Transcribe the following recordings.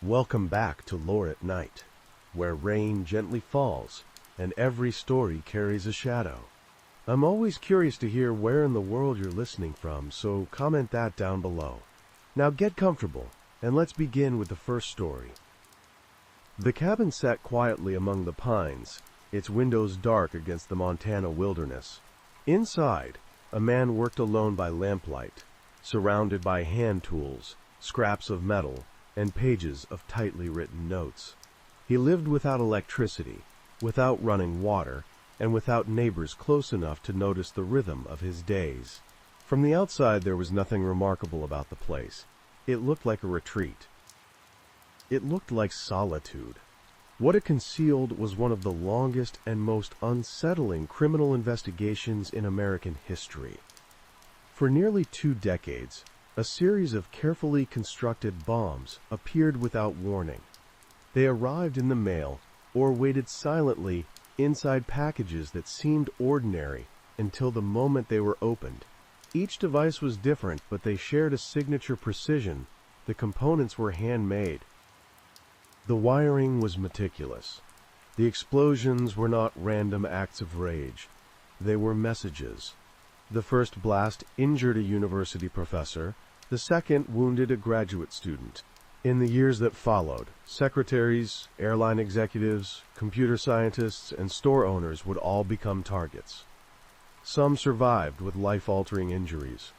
Welcome back to Lore at Night, where rain gently falls and every story carries a shadow. I'm always curious to hear where in the world you're listening from, so comment that down below. Now get comfortable, and let's begin with the first story. The cabin sat quietly among the pines, its windows dark against the Montana wilderness. Inside, a man worked alone by lamplight, surrounded by hand tools, scraps of metal, and pages of tightly written notes. He lived without electricity, without running water, and without neighbors close enough to notice the rhythm of his days. From the outside there was nothing remarkable about the place. It looked like a retreat. It looked like solitude. What it concealed was one of the longest and most unsettling criminal investigations in American history. For nearly 2 decades, a series of carefully constructed bombs appeared without warning. They arrived in the mail or waited silently inside packages that seemed ordinary until the moment they were opened. Each device was different, but they shared a signature precision. The components were handmade. The wiring was meticulous. The explosions were not random acts of rage. They were messages. The first blast injured a university professor. The second wounded a graduate student. In the years that followed, secretaries, airline executives, computer scientists, and store owners would all become targets. Some survived with life-altering injuries.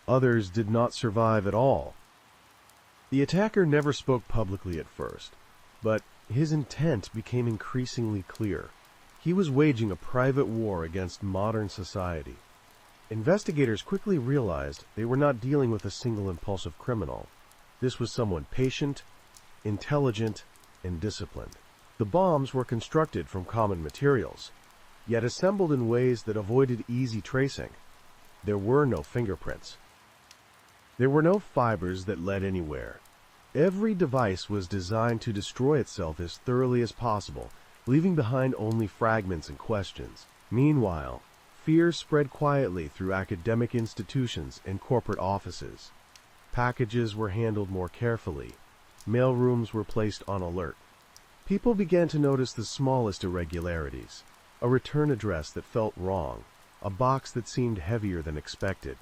Others did not survive at all. The attacker never spoke publicly at first, but his intent became increasingly clear. He was waging a private war against modern society. Investigators quickly realized they were not dealing with a single impulsive criminal. This was someone patient, intelligent, and disciplined. The bombs were constructed from common materials, yet assembled in ways that avoided easy tracing. There were no fingerprints. There were no fibers that led anywhere. Every device was designed to destroy itself as thoroughly as possible, leaving behind only fragments and questions. Meanwhile, fear spread quietly through academic institutions and corporate offices. Packages were handled more carefully. Mailrooms were placed on alert. People began to notice the smallest irregularities. A return address that felt wrong. A box that seemed heavier than expected.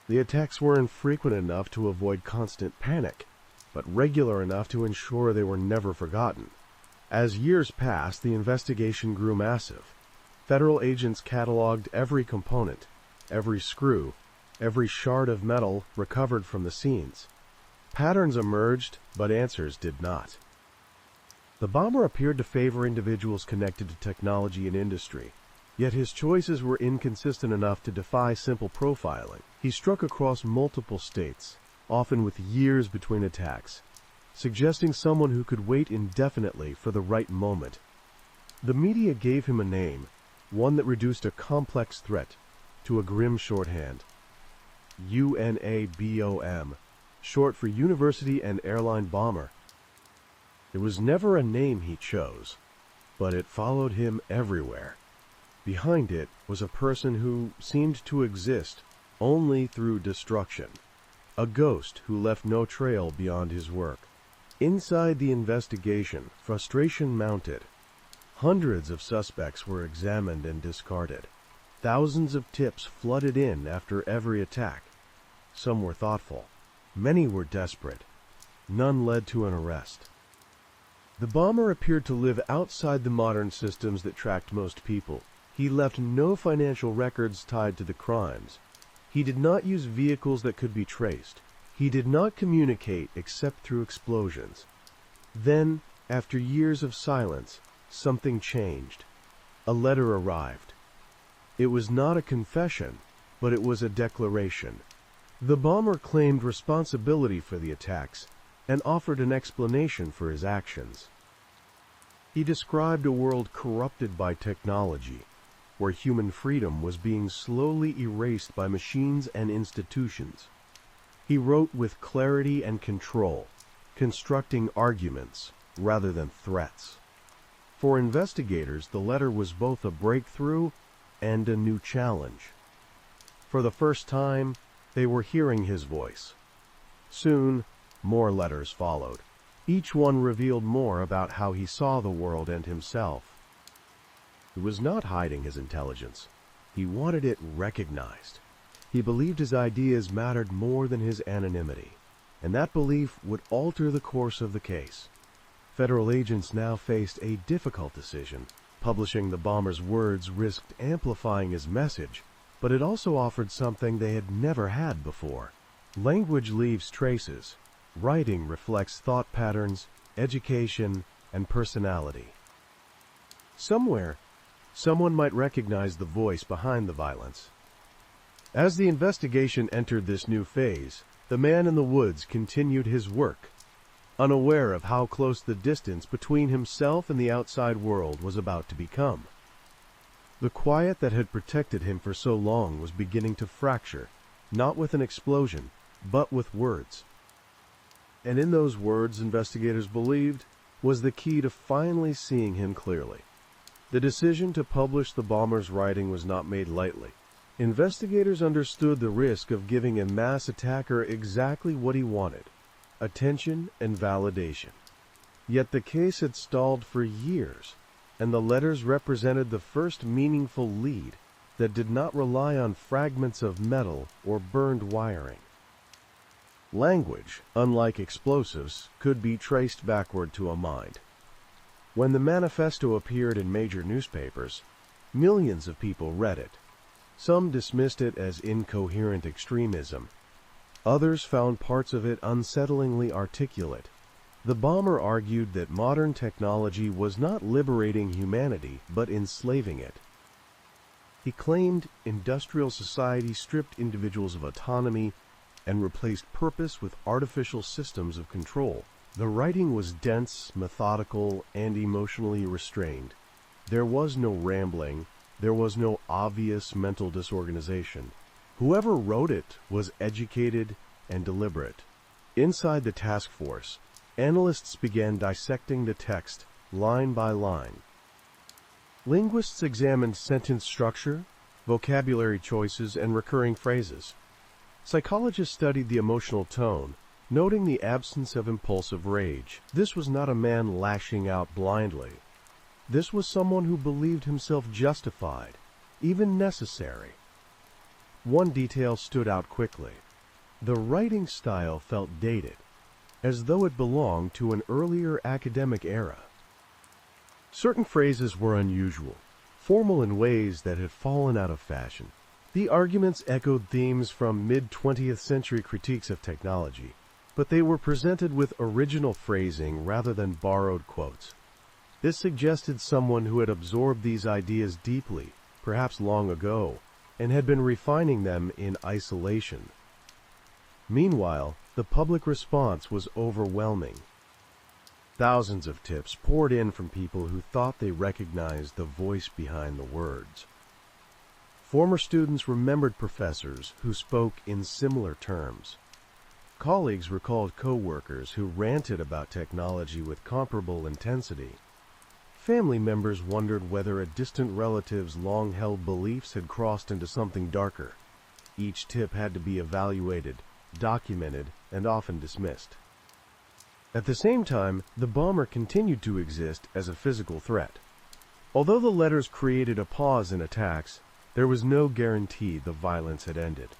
The attacks were infrequent enough to avoid constant panic, but regular enough to ensure they were never forgotten. As years passed, the investigation grew massive. Federal agents cataloged every component, every screw, every shard of metal recovered from the scenes. Patterns emerged, but answers did not. The bomber appeared to favor individuals connected to technology and industry, yet his choices were inconsistent enough to defy simple profiling. He struck across multiple states, often with years between attacks, suggesting someone who could wait indefinitely for the right moment. The media gave him a name, one that reduced a complex threat to a grim shorthand. UNABOM, short for University and Airline Bomber. It was never a name he chose, but it followed him everywhere. Behind it was a person who seemed to exist only through destruction, a ghost who left no trail beyond his work. Inside the investigation, frustration mounted. Hundreds of suspects were examined and discarded. Thousands of tips flooded in after every attack. Some were thoughtful. Many were desperate. None led to an arrest. The bomber appeared to live outside the modern systems that tracked most people. He left no financial records tied to the crimes. He did not use vehicles that could be traced. He did not communicate except through explosions. Then, after years of silence, something changed. A letter arrived. It was not a confession, but it was a declaration. The bomber claimed responsibility for the attacks and offered an explanation for his actions. He described a world corrupted by technology, where human freedom was being slowly erased by machines and institutions. He wrote with clarity and control, constructing arguments rather than threats. For investigators, the letter was both a breakthrough and a new challenge. For the first time, they were hearing his voice. Soon, more letters followed. Each one revealed more about how he saw the world and himself. He was not hiding his intelligence. He wanted it recognized. He believed his ideas mattered more than his anonymity, and that belief would alter the course of the case. Federal agents now faced a difficult decision. Publishing the bomber's words risked amplifying his message, but it also offered something they had never had before. Language leaves traces. Writing reflects thought patterns, education, and personality. Somewhere, someone might recognize the voice behind the violence. As the investigation entered this new phase, the man in the woods continued his work, unaware of how close the distance between himself and the outside world was about to become. The quiet that had protected him for so long was beginning to fracture, not with an explosion, but with words. And in those words, investigators believed, was the key to finally seeing him clearly. The decision to publish the bomber's writing was not made lightly. Investigators understood the risk of giving a mass attacker exactly what he wanted: attention and validation. Yet the case had stalled for years, and the letters represented the first meaningful lead that did not rely on fragments of metal or burned wiring. Language, unlike explosives, could be traced backward to a mind. When the manifesto appeared in major newspapers, millions of people read it. Some dismissed it as incoherent extremism. Others found parts of it unsettlingly articulate. The bomber argued that modern technology was not liberating humanity, but enslaving it. He claimed industrial society stripped individuals of autonomy and replaced purpose with artificial systems of control. The writing was dense, methodical, and emotionally restrained. There was no rambling. There was no obvious mental disorganization. Whoever wrote it was educated and deliberate. Inside the task force, analysts began dissecting the text line by line. Linguists examined sentence structure, vocabulary choices, and recurring phrases. Psychologists studied the emotional tone, noting the absence of impulsive rage. This was not a man lashing out blindly. This was someone who believed himself justified, even necessary. One detail stood out quickly. The writing style felt dated, as though it belonged to an earlier academic era. Certain phrases were unusual, formal in ways that had fallen out of fashion. The arguments echoed themes from mid-20th century critiques of technology, but they were presented with original phrasing rather than borrowed quotes. This suggested someone who had absorbed these ideas deeply, perhaps long ago, and had been refining them in isolation. Meanwhile, the public response was overwhelming. Thousands of tips poured in from people who thought they recognized the voice behind the words. Former students remembered professors who spoke in similar terms. Colleagues recalled co-workers who ranted about technology with comparable intensity. Family members wondered whether a distant relative's long-held beliefs had crossed into something darker. Each tip had to be evaluated, documented, and often dismissed. At the same time, the bomber continued to exist as a physical threat. Although the letters created a pause in attacks, there was no guarantee the violence had ended.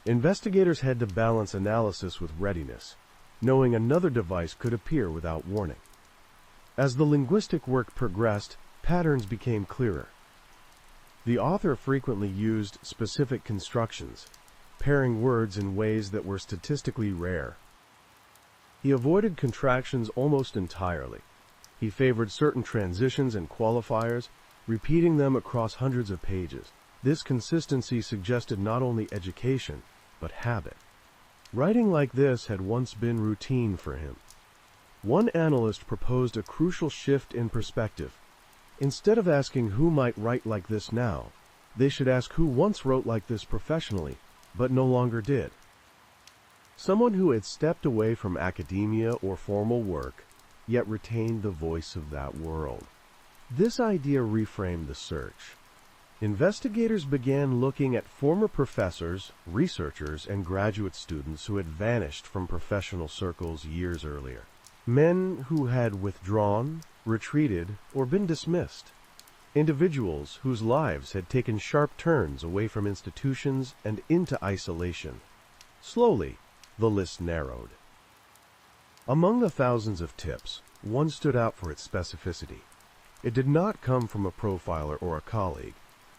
Investigators had to balance analysis with readiness, knowing another device could appear without warning. As the linguistic work progressed, patterns became clearer. The author frequently used specific constructions, pairing words in ways that were statistically rare. He avoided contractions almost entirely. He favored certain transitions and qualifiers, repeating them across hundreds of pages. This consistency suggested not only education, but habit. Writing like this had once been routine for him. One analyst proposed a crucial shift in perspective. Instead of asking who might write like this now, they should ask who once wrote like this professionally, but no longer did. Someone who had stepped away from academia or formal work, yet retained the voice of that world. This idea reframed the search. Investigators began looking at former professors, researchers, and graduate students who had vanished from professional circles years earlier. Men who had withdrawn, retreated, or been dismissed. Individuals whose lives had taken sharp turns away from institutions and into isolation. Slowly, the list narrowed. Among the thousands of tips, one stood out for its specificity. It did not come from a profiler or a colleague,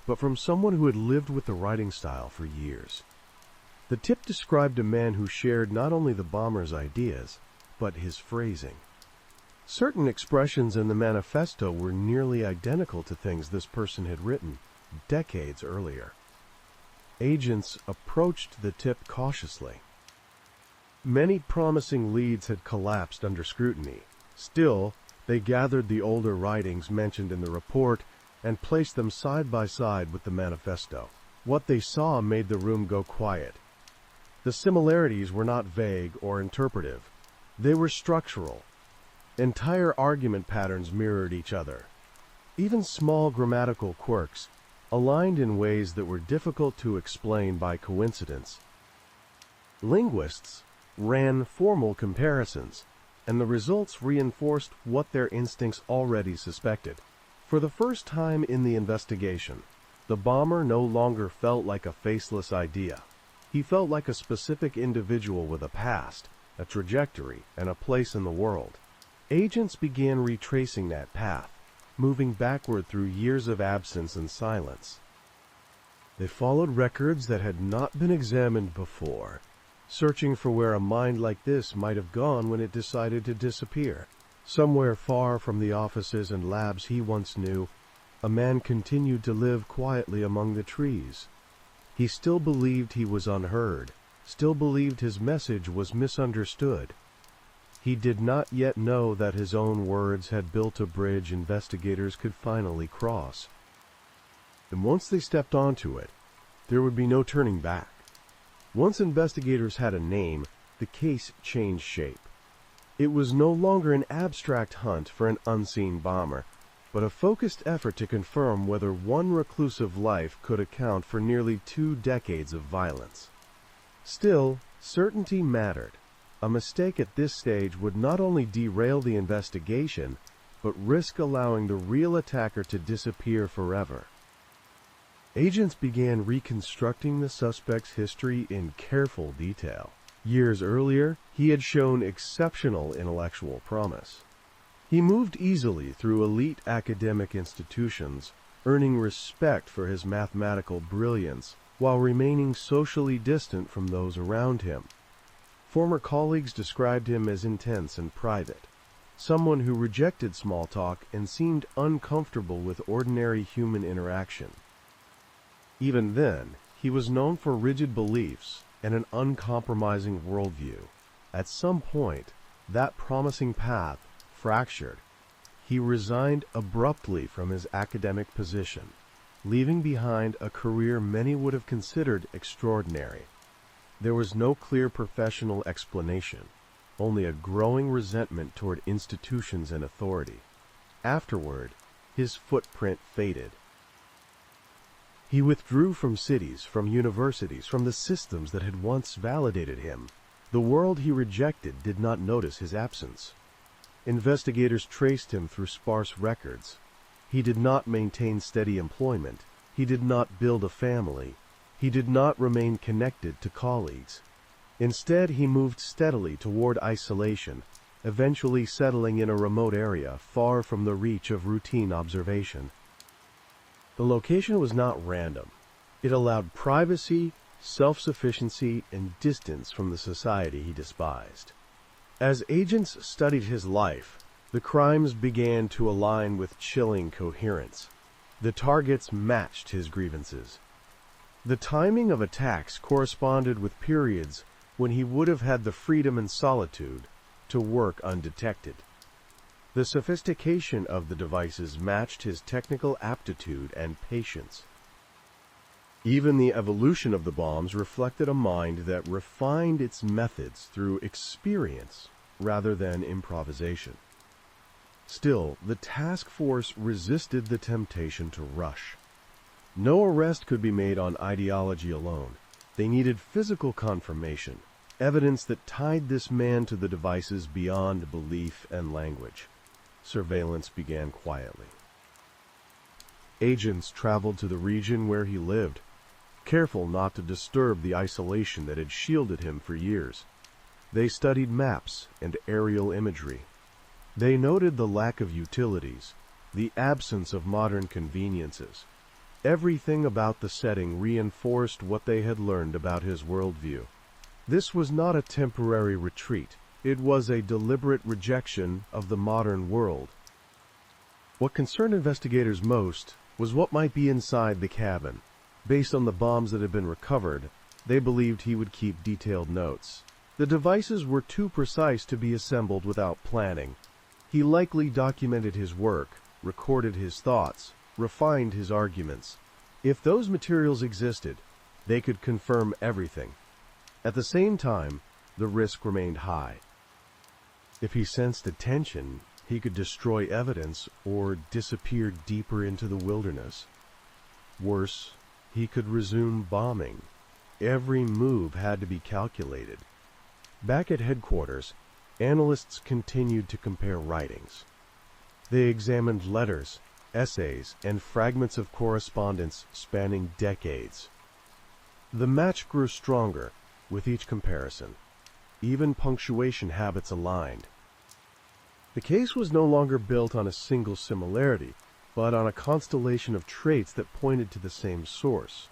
but from someone who had lived with the writing style for years. The tip described a man who shared not only the bomber's ideas, but his phrasing. Certain expressions in the manifesto were nearly identical to things this person had written decades earlier. Agents approached the tip cautiously. Many promising leads had collapsed under scrutiny. Still, they gathered the older writings mentioned in the report and placed them side by side with the manifesto. What they saw made the room go quiet. The similarities were not vague or interpretive. They were structural. Entire argument patterns mirrored each other. Even small grammatical quirks aligned in ways that were difficult to explain by coincidence. Linguists ran formal comparisons, and the results reinforced what their instincts already suspected. For the first time in the investigation, the bomber no longer felt like a faceless idea. He felt like a specific individual with a past, a trajectory, and a place in the world. Agents began retracing that path, moving backward through years of absence and silence. They followed records that had not been examined before, searching for where a mind like this might have gone when it decided to disappear. Somewhere far from the offices and labs he once knew, a man continued to live quietly among the trees. He still believed he was unheard, still believed his message was misunderstood. He did not yet know that his own words had built a bridge investigators could finally cross. And once they stepped onto it, there would be no turning back. Once investigators had a name, the case changed shape. It was no longer an abstract hunt for an unseen bomber, but a focused effort to confirm whether one reclusive life could account for nearly 2 decades of violence. Still, certainty mattered. A mistake at this stage would not only derail the investigation, but risk allowing the real attacker to disappear forever. Agents began reconstructing the suspect's history in careful detail. Years earlier, he had shown exceptional intellectual promise. He moved easily through elite academic institutions, earning respect for his mathematical brilliance, while remaining socially distant from those around him. Former colleagues described him as intense and private, someone who rejected small talk and seemed uncomfortable with ordinary human interaction. Even then, he was known for rigid beliefs and an uncompromising worldview. At some point, that promising path fractured. He resigned abruptly from his academic position, leaving behind a career many would have considered extraordinary. There was no clear professional explanation, only a growing resentment toward institutions and authority. Afterward, his footprint faded. He withdrew from cities, from universities, from the systems that had once validated him. The world he rejected did not notice his absence. Investigators traced him through sparse records. He did not maintain steady employment. He did not build a family. He did not remain connected to colleagues. Instead, he moved steadily toward isolation, eventually settling in a remote area far from the reach of routine observation. The location was not random. It allowed privacy, self-sufficiency, and distance from the society he despised. As agents studied his life, the crimes began to align with chilling coherence. The targets matched his grievances. The timing of attacks corresponded with periods when he would have had the freedom and solitude to work undetected. The sophistication of the devices matched his technical aptitude and patience. Even the evolution of the bombs reflected a mind that refined its methods through experience rather than improvisation. Still, the task force resisted the temptation to rush. No arrest could be made on ideology alone. They needed physical confirmation, evidence that tied this man to the devices beyond belief and language. Surveillance began quietly. Agents traveled to the region where he lived, careful not to disturb the isolation that had shielded him for years. They studied maps and aerial imagery. They noted the lack of utilities, the absence of modern conveniences. Everything about the setting reinforced what they had learned about his worldview. This was not a temporary retreat. It was a deliberate rejection of the modern world. What concerned investigators most was what might be inside the cabin. Based on the bombs that had been recovered, they believed he would keep detailed notes. The devices were too precise to be assembled without planning. He likely documented his work, recorded his thoughts, refined his arguments. If those materials existed, they could confirm everything. At the same time, the risk remained high. If he sensed attention, he could destroy evidence or disappear deeper into the wilderness. Worse, he could resume bombing. Every move had to be calculated. Back at headquarters, analysts continued to compare writings. They examined letters, essays, and fragments of correspondence spanning decades. The match grew stronger with each comparison. Even punctuation habits aligned. The case was no longer built on a single similarity, but on a constellation of traits that pointed to the same source.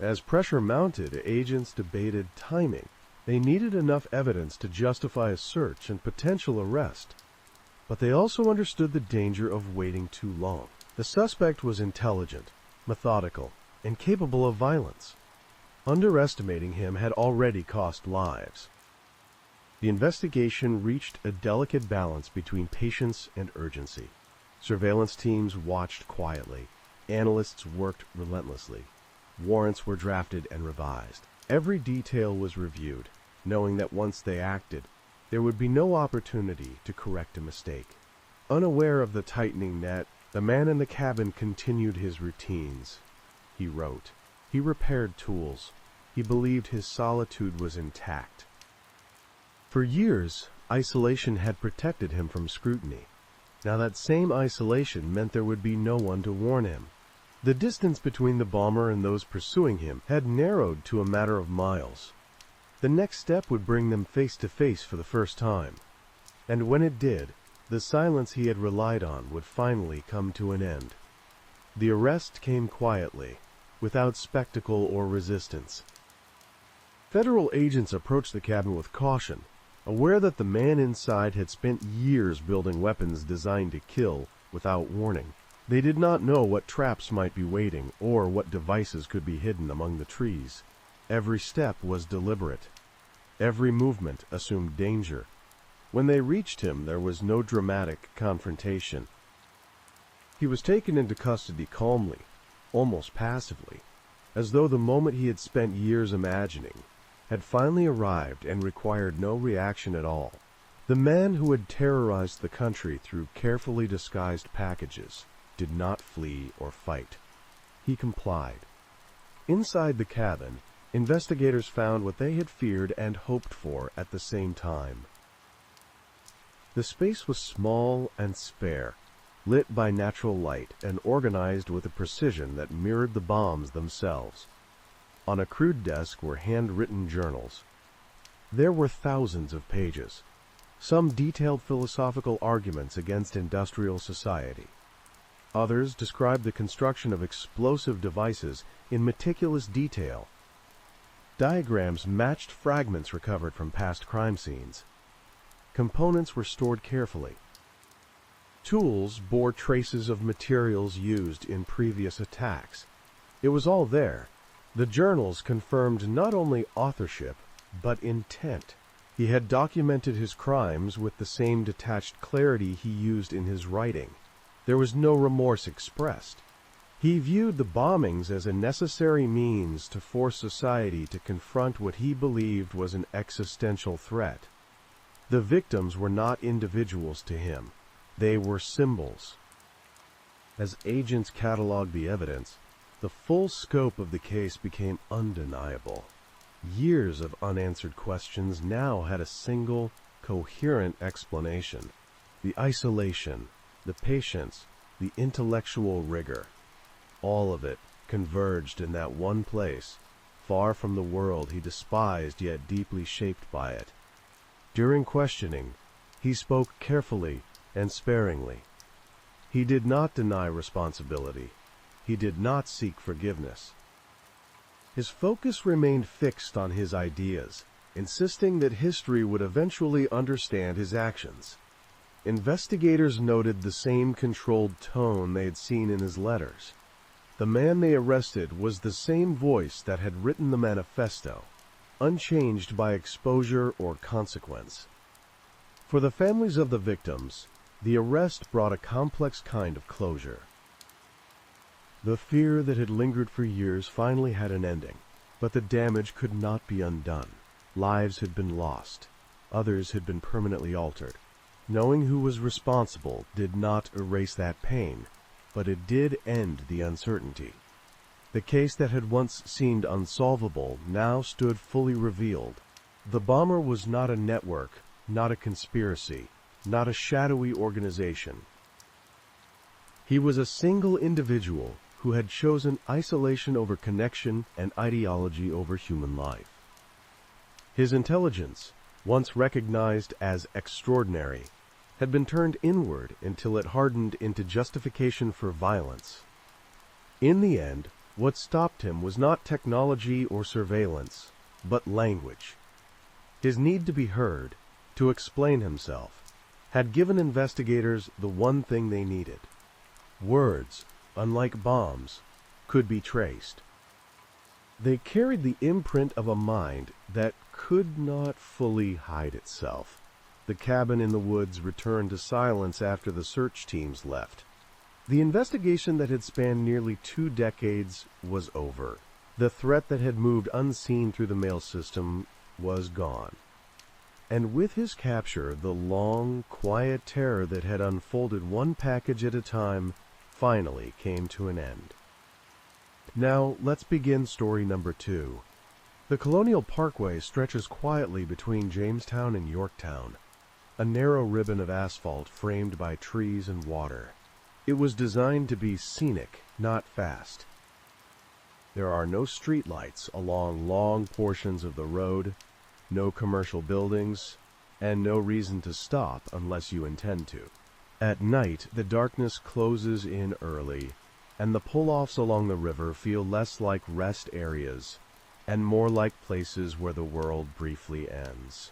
As pressure mounted, agents debated timing. They needed enough evidence to justify a search and potential arrest. But they also understood the danger of waiting too long. The suspect was intelligent, methodical, and capable of violence. Underestimating him had already cost lives. The investigation reached a delicate balance between patience and urgency. Surveillance teams watched quietly. Analysts worked relentlessly. Warrants were drafted and revised. Every detail was reviewed, knowing that once they acted, there would be no opportunity to correct a mistake. Unaware of the tightening net, the man in the cabin continued his routines. He wrote. He repaired tools. He believed his solitude was intact. For years, isolation had protected him from scrutiny. Now that same isolation meant there would be no one to warn him. The distance between the bomber and those pursuing him had narrowed to a matter of miles. The next step would bring them face to face for the first time. And when it did, the silence he had relied on would finally come to an end. The arrest came quietly, without spectacle or resistance. Federal agents approached the cabin with caution, aware that the man inside had spent years building weapons designed to kill without warning. They did not know what traps might be waiting or what devices could be hidden among the trees. Every step was deliberate. Every movement assumed danger. When they reached him, there was no dramatic confrontation. He was taken into custody calmly, almost passively, as though the moment he had spent years imagining had finally arrived and required no reaction at all. The man who had terrorized the country through carefully disguised packages did not flee or fight. He complied. Inside the cabin, investigators found what they had feared and hoped for at the same time. The space was small and spare, lit by natural light and organized with a precision that mirrored the bombs themselves. On a crude desk were handwritten journals. There were thousands of pages, some detailed philosophical arguments against industrial society. Others described the construction of explosive devices in meticulous detail. Diagrams matched fragments recovered from past crime scenes. Components were stored carefully. Tools bore traces of materials used in previous attacks. It was all there. The journals confirmed not only authorship, but intent. He had documented his crimes with the same detached clarity he used in his writing. There was no remorse expressed. He viewed the bombings as a necessary means to force society to confront what he believed was an existential threat. The victims were not individuals to him. They were symbols. As agents cataloged the evidence, the full scope of the case became undeniable. Years of unanswered questions now had a single, coherent explanation. The isolation, the patience, the intellectual rigor, all of it converged in that one place, far from the world he despised yet deeply shaped by it. During questioning, he spoke carefully and sparingly. He did not deny responsibility. He did not seek forgiveness. His focus remained fixed on his ideas, insisting that history would eventually understand his actions. Investigators noted the same controlled tone they had seen in his letters. The man they arrested was the same voice that had written the manifesto, unchanged by exposure or consequence. For the families of the victims, the arrest brought a complex kind of closure. The fear that had lingered for years finally had an ending, but the damage could not be undone. Lives had been lost. Others had been permanently altered. Knowing who was responsible did not erase that pain, but it did end the uncertainty. The case that had once seemed unsolvable now stood fully revealed. The bomber was not a network, not a conspiracy, not a shadowy organization. He was a single individual who had chosen isolation over connection and ideology over human life. His intelligence, once recognized as extraordinary, had been turned inward until it hardened into justification for violence. In the end, what stopped him was not technology or surveillance, but language. His need to be heard, to explain himself, had given investigators the one thing they needed. Words, unlike bombs, could be traced. They carried the imprint of a mind that could not fully hide itself. The cabin in the woods returned to silence after the search teams left. The investigation that had spanned nearly 2 decades was over. The threat that had moved unseen through the mail system was gone. And with his capture, the long, quiet terror that had unfolded one package at a time finally came to an end. Now, let's begin story number 2. The Colonial Parkway stretches quietly between Jamestown and Yorktown, a narrow ribbon of asphalt framed by trees and water. It was designed to be scenic, not fast. There are no streetlights along long portions of the road, no commercial buildings, and no reason to stop unless you intend to. At night, the darkness closes in early, and the pull-offs along the river feel less like rest areas and more like places where the world briefly ends.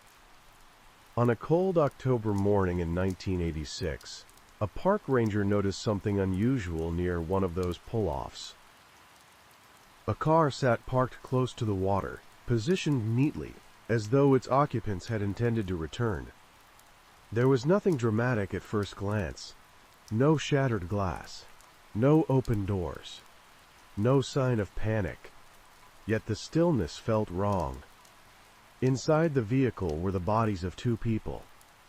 On a cold October morning in 1986, a park ranger noticed something unusual near one of those pull-offs. A car sat parked close to the water, positioned neatly, as though its occupants had intended to return. There was nothing dramatic at first glance. No shattered glass. No open doors. No sign of panic. Yet the stillness felt wrong. Inside the vehicle were the bodies of 2 people,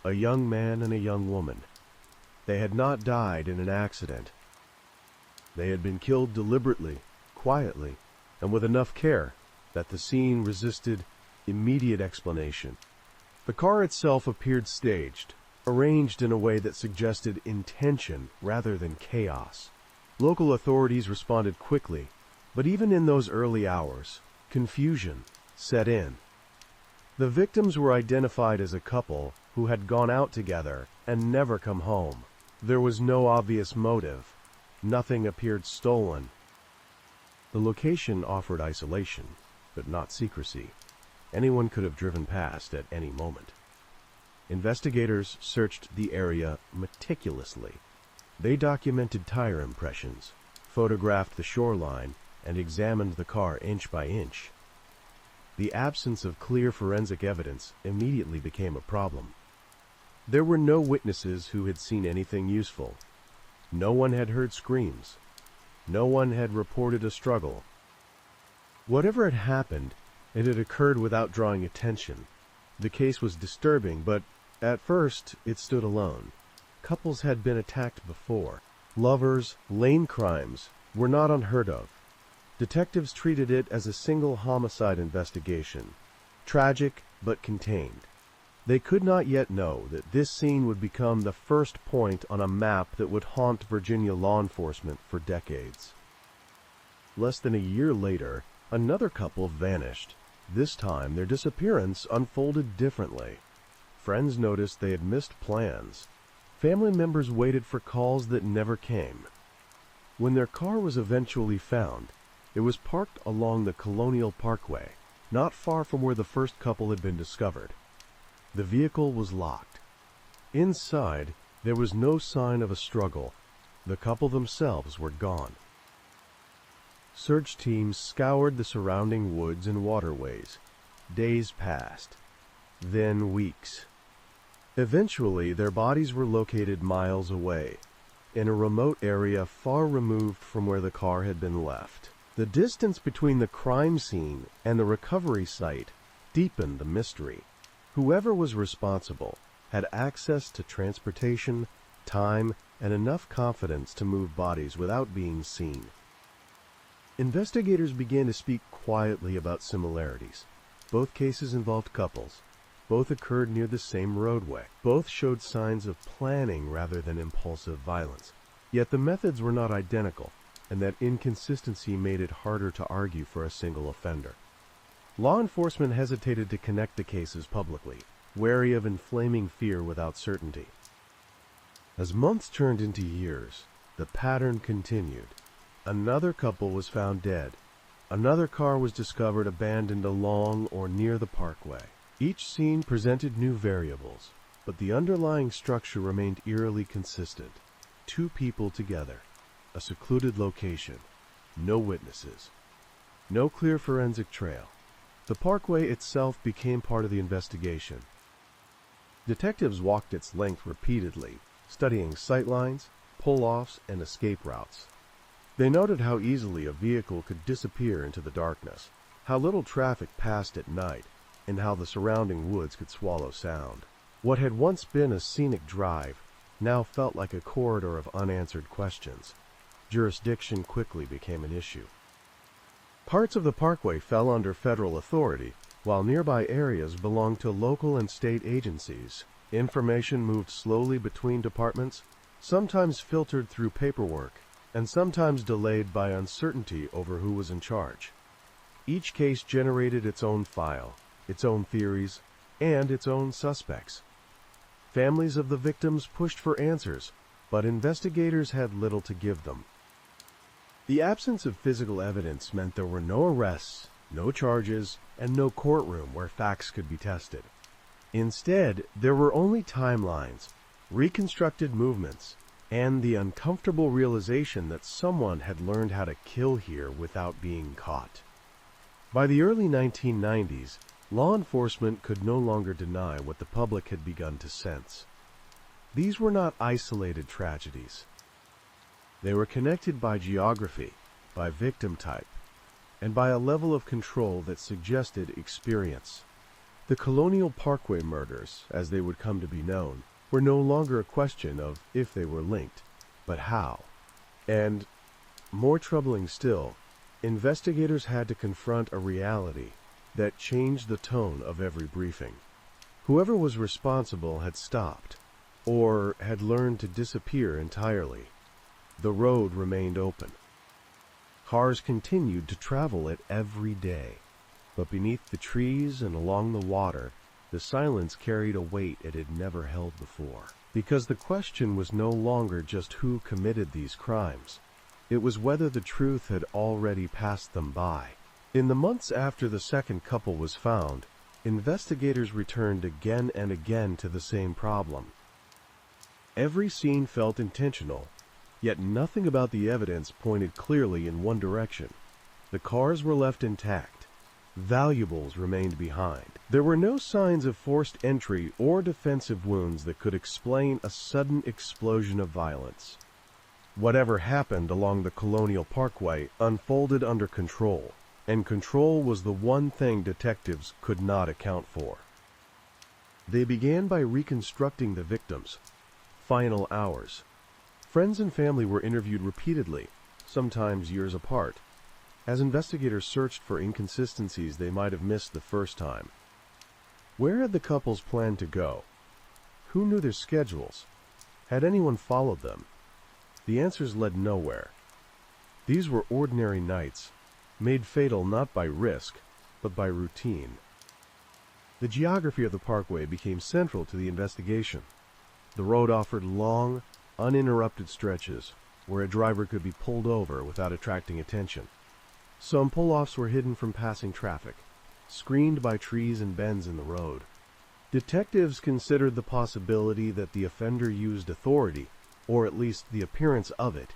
a young man and a young woman. They had not died in an accident. They had been killed deliberately, quietly, and with enough care that the scene resisted immediate explanation. The car itself appeared staged, arranged in a way that suggested intention rather than chaos. Local authorities responded quickly, but even in those early hours, confusion set in. The victims were identified as a couple who had gone out together and never come home. There was no obvious motive. Nothing appeared stolen. The location offered isolation, but not secrecy. Anyone could have driven past at any moment. Investigators searched the area meticulously. They documented tire impressions, photographed the shoreline, and examined the car inch by inch. The absence of clear forensic evidence immediately became a problem. There were no witnesses who had seen anything useful. No one had heard screams. No one had reported a struggle. Whatever had happened, it had occurred without drawing attention. The case was disturbing, but at first it stood alone. Couples had been attacked before. Lovers, lane crimes were not unheard of. Detectives treated it as a single homicide investigation, tragic but contained. They could not yet know that this scene would become the first point on a map that would haunt Virginia law enforcement for decades. Less than a year later, another couple vanished. This time, their disappearance unfolded differently. Friends noticed they had missed plans. Family members waited for calls that never came. When their car was eventually found, it was parked along the Colonial Parkway, not far from where the first couple had been discovered. The vehicle was locked. Inside, there was no sign of a struggle. The couple themselves were gone. Search teams scoured the surrounding woods and waterways. Days passed, then weeks. Eventually, their bodies were located miles away, in a remote area far removed from where the car had been left. The distance between the crime scene and the recovery site deepened the mystery. Whoever was responsible had access to transportation, time, and enough confidence to move bodies without being seen. Investigators began to speak quietly about similarities. Both cases involved couples. Both occurred near the same roadway. Both showed signs of planning rather than impulsive violence. Yet the methods were not identical, and that inconsistency made it harder to argue for a single offender. Law enforcement hesitated to connect the cases publicly, wary of inflaming fear without certainty. As months turned into years, the pattern continued. Another couple was found dead. Another car was discovered abandoned along or near the parkway. Each scene presented new variables, but the underlying structure remained eerily consistent. Two people together, a secluded location, no witnesses, no clear forensic trail. The parkway itself became part of the investigation. Detectives walked its length repeatedly, studying sightlines, pull-offs, and escape routes. They noted how easily a vehicle could disappear into the darkness, how little traffic passed at night, and how the surrounding woods could swallow sound. What had once been a scenic drive now felt like a corridor of unanswered questions. Jurisdiction quickly became an issue. Parts of the parkway fell under federal authority, while nearby areas belonged to local and state agencies. Information moved slowly between departments, sometimes filtered through paperwork, and sometimes delayed by uncertainty over who was in charge. Each case generated its own file, its own theories, and its own suspects. Families of the victims pushed for answers, but investigators had little to give them. The absence of physical evidence meant there were no arrests, no charges, and no courtroom where facts could be tested. Instead, there were only timelines, reconstructed movements, and the uncomfortable realization that someone had learned how to kill here without being caught. By the early 1990s, law enforcement could no longer deny what the public had begun to sense. These were not isolated tragedies. They were connected by geography, by victim type, and by a level of control that suggested experience. The Colonial Parkway murders, as they would come to be known, were no longer a question of if they were linked, but how. And, more troubling still, investigators had to confront a reality that changed the tone of every briefing. Whoever was responsible had stopped, or had learned to disappear entirely. The road remained open. Cars continued to travel it every day, but beneath the trees and along the water, the silence carried a weight it had never held before. Because the question was no longer just who committed these crimes. It was whether the truth had already passed them by. In the months after the second couple was found, investigators returned again and again to the same problem. Every scene felt intentional, yet nothing about the evidence pointed clearly in one direction. The cars were left intact. Valuables remained behind. There were no signs of forced entry or defensive wounds that could explain a sudden explosion of violence. Whatever happened along the Colonial Parkway unfolded under control, and control was the one thing detectives could not account for. They began by reconstructing the victims' final hours. Friends and family were interviewed repeatedly, sometimes years apart. as investigators searched for inconsistencies they might have missed the first time. Where had the couples planned to go? Who knew their schedules? Had anyone followed them? The answers led nowhere. These were ordinary nights, made fatal not by risk, but by routine. The geography of the parkway became central to the investigation. The road offered long, uninterrupted stretches where a driver could be pulled over without attracting attention. Some pull-offs were hidden from passing traffic, screened by trees and bends in the road. Detectives considered the possibility that the offender used authority, or at least the appearance of it,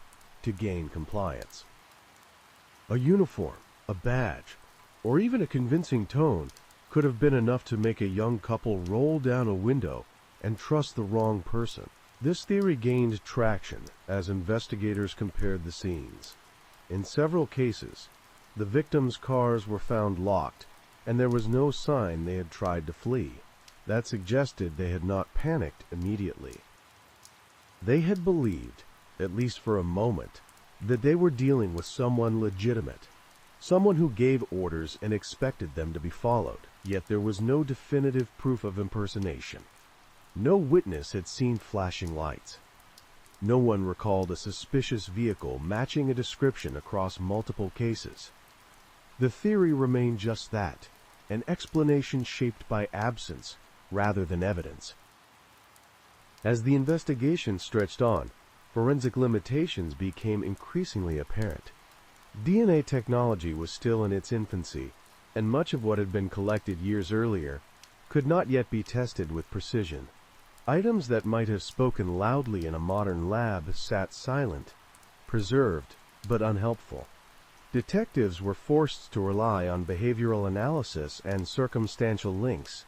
to gain compliance. A uniform, a badge, or even a convincing tone could have been enough to make a young couple roll down a window and trust the wrong person. This theory gained traction as investigators compared the scenes. In several cases, the victims' cars were found locked, and there was no sign they had tried to flee. That suggested they had not panicked immediately. They had believed, at least for a moment, that they were dealing with someone legitimate, someone who gave orders and expected them to be followed. Yet there was no definitive proof of impersonation. No witness had seen flashing lights. No one recalled a suspicious vehicle matching a description across multiple cases. The theory remained just that, an explanation shaped by absence rather than evidence. As the investigation stretched on, forensic limitations became increasingly apparent. DNA technology was still in its infancy, and much of what had been collected years earlier could not yet be tested with precision. Items that might have spoken loudly in a modern lab sat silent, preserved, but unhelpful. Detectives were forced to rely on behavioral analysis and circumstantial links,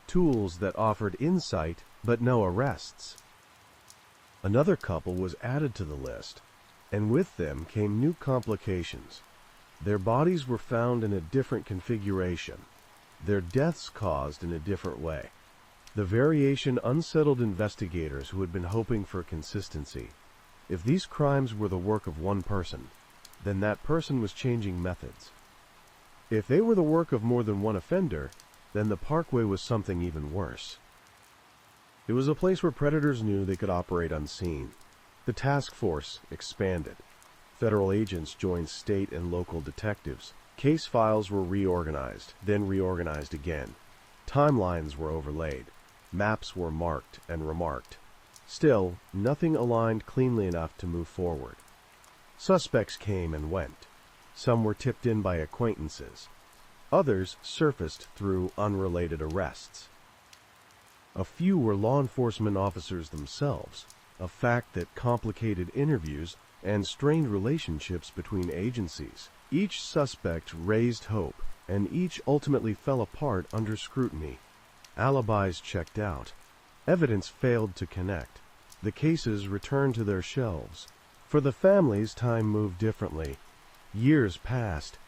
tools that offered insight but no arrests. Another couple was added to the list, and with them came new complications. Their bodies were found in a different configuration, their deaths caused in a different way. The variation unsettled investigators who had been hoping for consistency. If these crimes were the work of one person, then that person was changing methods. If they were the work of more than one offender, then the parkway was something even worse. It was a place where predators knew they could operate unseen. The task force expanded. Federal agents joined state and local detectives. Case files were reorganized, then reorganized again. Timelines were overlaid. Maps were marked and remarked. Still, nothing aligned cleanly enough to move forward. Suspects came and went. Some were tipped in by acquaintances. Others surfaced through unrelated arrests. A few were law enforcement officers themselves, a fact that complicated interviews and strained relationships between agencies. Each suspect raised hope, and each ultimately fell apart under scrutiny. Alibis checked out. Evidence failed to connect. The cases returned to their shelves. For the families, time moved differently. Years passed,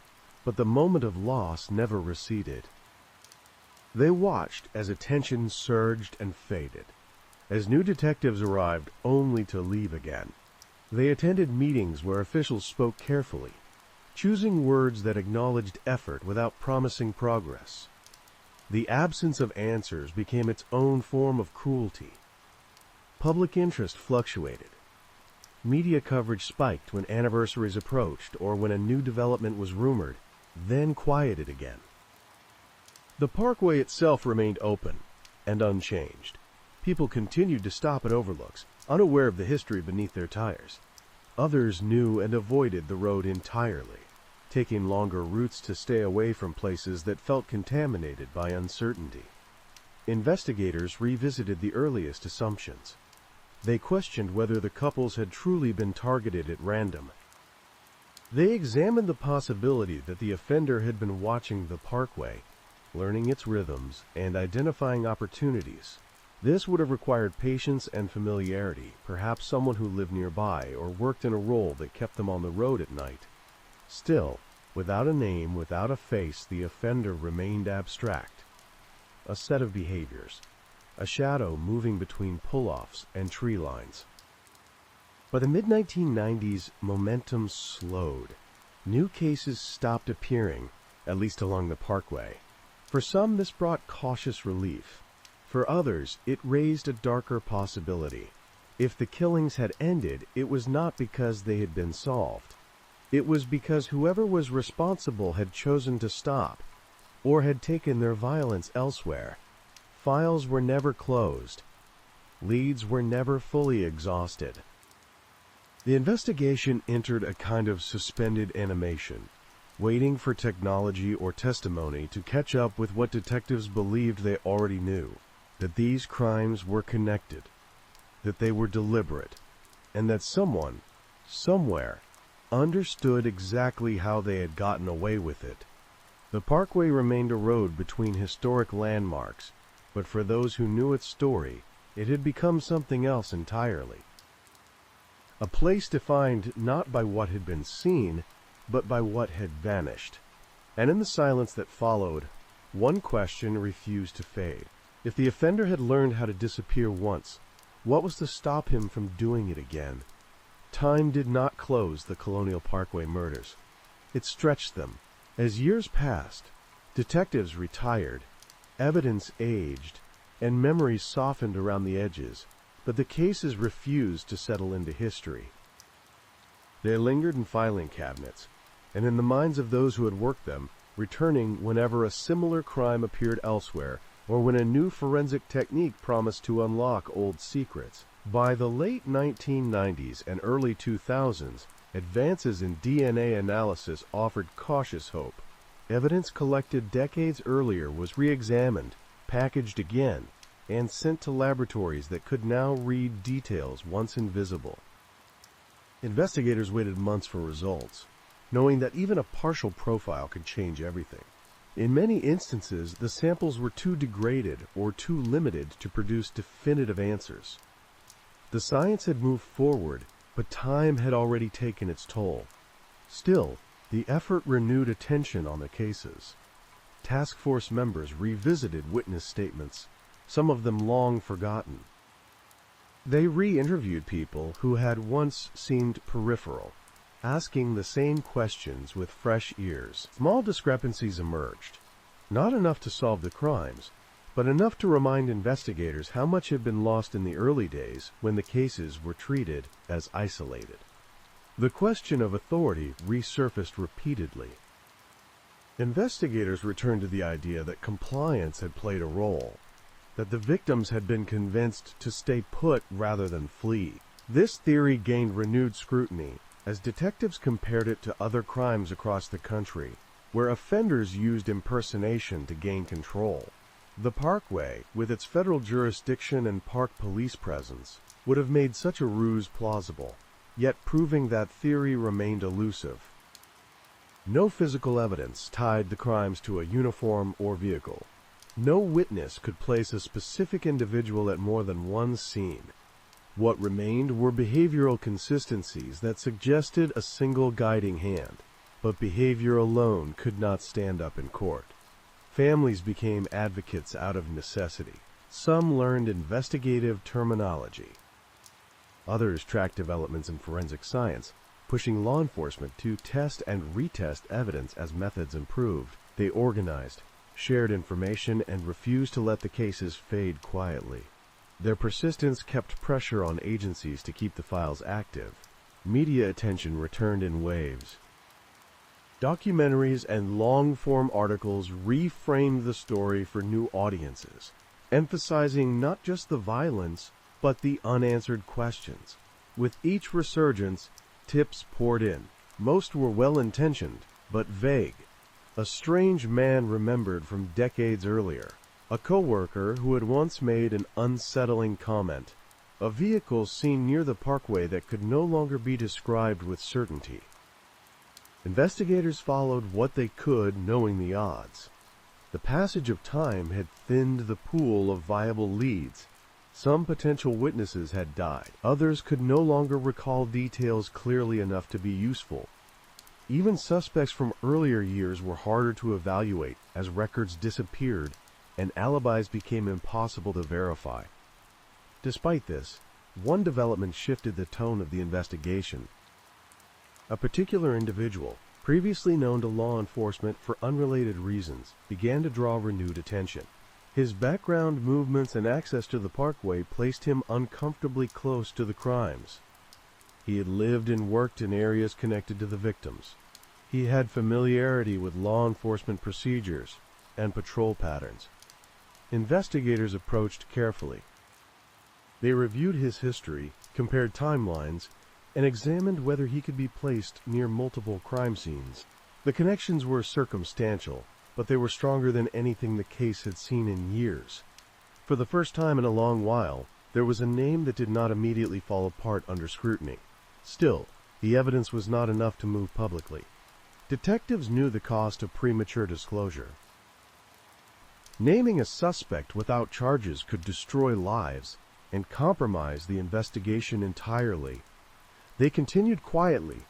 but the moment of loss never receded. They watched as attention surged and faded, as new detectives arrived only to leave again. They attended meetings where officials spoke carefully, choosing words that acknowledged effort without promising progress. The absence of answers became its own form of cruelty. Public interest fluctuated. Media coverage spiked when anniversaries approached or when a new development was rumored, then quieted again. The parkway itself remained open and unchanged. People continued to stop at overlooks, unaware of the history beneath their tires. Others knew and avoided the road entirely, taking longer routes to stay away from places that felt contaminated by uncertainty. Investigators revisited the earliest assumptions. They questioned whether the couples had truly been targeted at random. They examined the possibility that the offender had been watching the parkway, learning its rhythms and identifying opportunities. This would have required patience and familiarity, perhaps someone who lived nearby or worked in a role that kept them on the road at night. Still, without a name, without a face, the offender remained abstract. A set of behaviors, a shadow moving between pull-offs and tree lines. By the mid-1990s, momentum slowed. New cases stopped appearing, at least along the parkway. For some, this brought cautious relief. For others, it raised a darker possibility. If the killings had ended, it was not because they had been solved. It was because whoever was responsible had chosen to stop, or had taken their violence elsewhere. Files were never closed. Leads were never fully exhausted. The investigation entered a kind of suspended animation, waiting for technology or testimony to catch up with what detectives believed they already knew, that these crimes were connected, that they were deliberate, and that someone, somewhere, understood exactly how they had gotten away with it. The parkway remained a road between historic landmarks, but for those who knew its story, it had become something else entirely. A place defined not by what had been seen, but by what had vanished. And in the silence that followed, one question refused to fade. If the offender had learned how to disappear once, what was to stop him from doing it again? Time did not close the Colonial Parkway murders. It stretched them. As years passed, detectives retired, evidence aged, and memories softened around the edges, but the cases refused to settle into history. They lingered in filing cabinets, and in the minds of those who had worked them, returning whenever a similar crime appeared elsewhere, or when a new forensic technique promised to unlock old secrets. By the late 1990s and early 2000s, advances in DNA analysis offered cautious hope. Evidence collected decades earlier was re-examined, packaged again, and sent to laboratories that could now read details once invisible. Investigators waited months for results, knowing that even a partial profile could change everything. In many instances, the samples were too degraded or too limited to produce definitive answers. The science had moved forward, but time had already taken its toll. Still, the effort renewed attention on the cases. Task force members revisited witness statements, some of them long forgotten. They re-interviewed people who had once seemed peripheral, asking the same questions with fresh ears. Small discrepancies emerged, not enough to solve the crimes, but enough to remind investigators how much had been lost in the early days when the cases were treated as isolated. The question of authority resurfaced repeatedly. Investigators returned to the idea that compliance had played a role, that the victims had been convinced to stay put rather than flee. This theory gained renewed scrutiny as detectives compared it to other crimes across the country, where offenders used impersonation to gain control. The Parkway, with its federal jurisdiction and park police presence, would have made such a ruse plausible, yet proving that theory remained elusive. No physical evidence tied the crimes to a uniform or vehicle. No witness could place a specific individual at more than one scene. What remained were behavioral consistencies that suggested a single guiding hand, but behavior alone could not stand up in court. Families became advocates out of necessity. Some learned investigative terminology. Others tracked developments in forensic science, pushing law enforcement to test and retest evidence as methods improved. They organized, shared information, and refused to let the cases fade quietly. Their persistence kept pressure on agencies to keep the files active. Media attention returned in waves. Documentaries and long-form articles reframed the story for new audiences, emphasizing not just the violence, but the unanswered questions. With each resurgence, tips poured in. Most were well-intentioned, but vague. A strange man remembered from decades earlier. A coworker who had once made an unsettling comment. A vehicle seen near the parkway that could no longer be described with certainty. Investigators followed what they could, knowing the odds. The passage of time had thinned the pool of viable leads. Some potential witnesses had died. Others could no longer recall details clearly enough to be useful. Even suspects from earlier years were harder to evaluate as records disappeared and alibis became impossible to verify. Despite this, one development shifted the tone of the investigation. A particular individual, previously known to law enforcement for unrelated reasons, began to draw renewed attention. His background, movements, and access to the parkway placed him uncomfortably close to the crimes. He had lived and worked in areas connected to the victims. He had familiarity with law enforcement procedures and patrol patterns. Investigators approached carefully. They reviewed his history, compared timelines, and examined whether he could be placed near multiple crime scenes. The connections were circumstantial, but they were stronger than anything the case had seen in years. For the first time in a long while, there was a name that did not immediately fall apart under scrutiny. Still, the evidence was not enough to move publicly. Detectives knew the cost of premature disclosure. Naming a suspect without charges could destroy lives and compromise the investigation entirely. They continued quietly,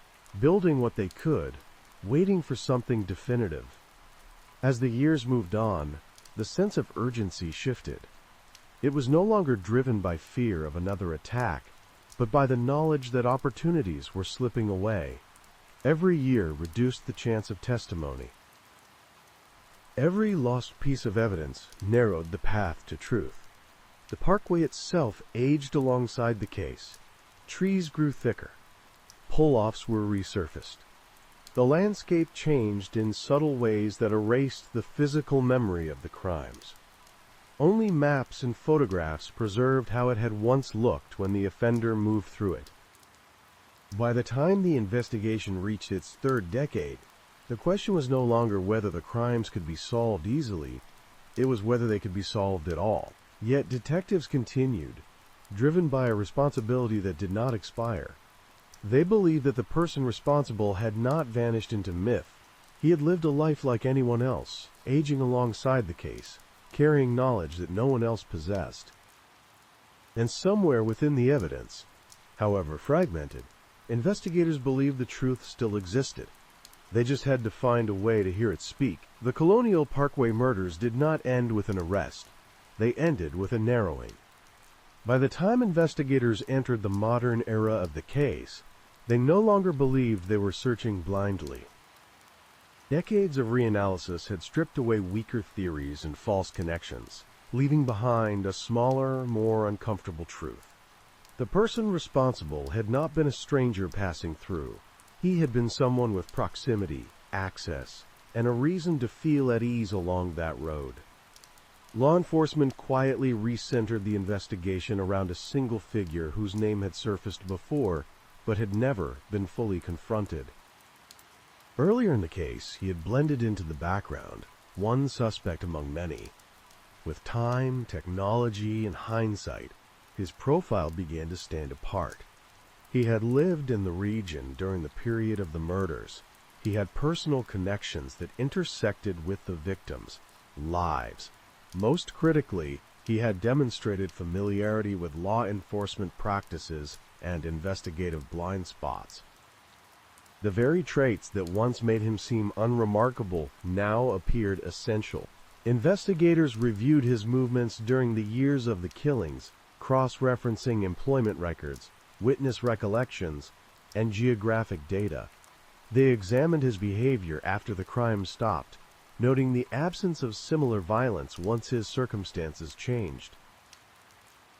building what they could, waiting for something definitive. As the years moved on, the sense of urgency shifted. It was no longer driven by fear of another attack, but by the knowledge that opportunities were slipping away. Every year reduced the chance of testimony. Every lost piece of evidence narrowed the path to truth. The parkway itself aged alongside the case. Trees grew thicker. Pull-offs were resurfaced. The landscape changed in subtle ways that erased the physical memory of the crimes. Only maps and photographs preserved how it had once looked when the offender moved through it. By the time the investigation reached its third decade, the question was no longer whether the crimes could be solved easily, it was whether they could be solved at all. Yet detectives continued, driven by a responsibility that did not expire. They believed that the person responsible had not vanished into myth. He had lived a life like anyone else, aging alongside the case, carrying knowledge that no one else possessed. And somewhere within the evidence, however fragmented, investigators believed the truth still existed. They just had to find a way to hear it speak. The Colonial Parkway murders did not end with an arrest. They ended with a narrowing. By the time investigators entered the modern era of the case, they no longer believed they were searching blindly. Decades of reanalysis had stripped away weaker theories and false connections, leaving behind a smaller, more uncomfortable truth. The person responsible had not been a stranger passing through. He had been someone with proximity, access, and a reason to feel at ease along that road. Law enforcement quietly recentered the investigation around a single figure whose name had surfaced before, but had never been fully confronted. Earlier in the case, he had blended into the background, one suspect among many. With time, technology, and hindsight, his profile began to stand apart. He had lived in the region during the period of the murders. He had personal connections that intersected with the victims' lives. Most critically, he had demonstrated familiarity with law enforcement practices and investigative blind spots. The very traits that once made him seem unremarkable now appeared essential. Investigators reviewed his movements during the years of the killings, cross-referencing employment records, witness recollections, and geographic data. They examined his behavior after the crime stopped, noting the absence of similar violence once his circumstances changed.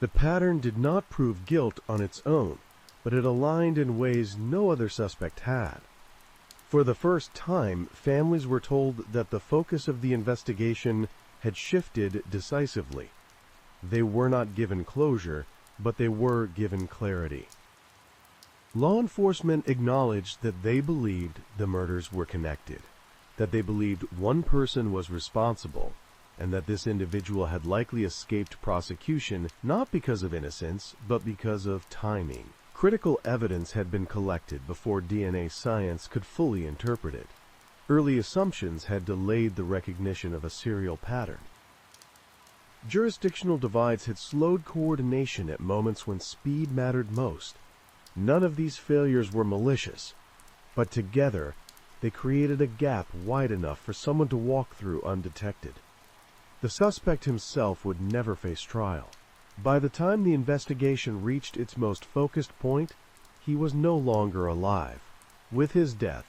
The pattern did not prove guilt on its own, but it aligned in ways no other suspect had. For the first time, families were told that the focus of the investigation had shifted decisively. They were not given closure, but they were given clarity. Law enforcement acknowledged that they believed the murders were connected, that they believed one person was responsible, and that this individual had likely escaped prosecution not because of innocence, but because of timing. Critical evidence had been collected before DNA science could fully interpret it. Early assumptions had delayed the recognition of a serial pattern. Jurisdictional divides had slowed coordination at moments when speed mattered most. None of these failures were malicious, but together they created a gap wide enough for someone to walk through undetected. The suspect himself would never face trial. By the time the investigation reached its most focused point, he was no longer alive. With his death,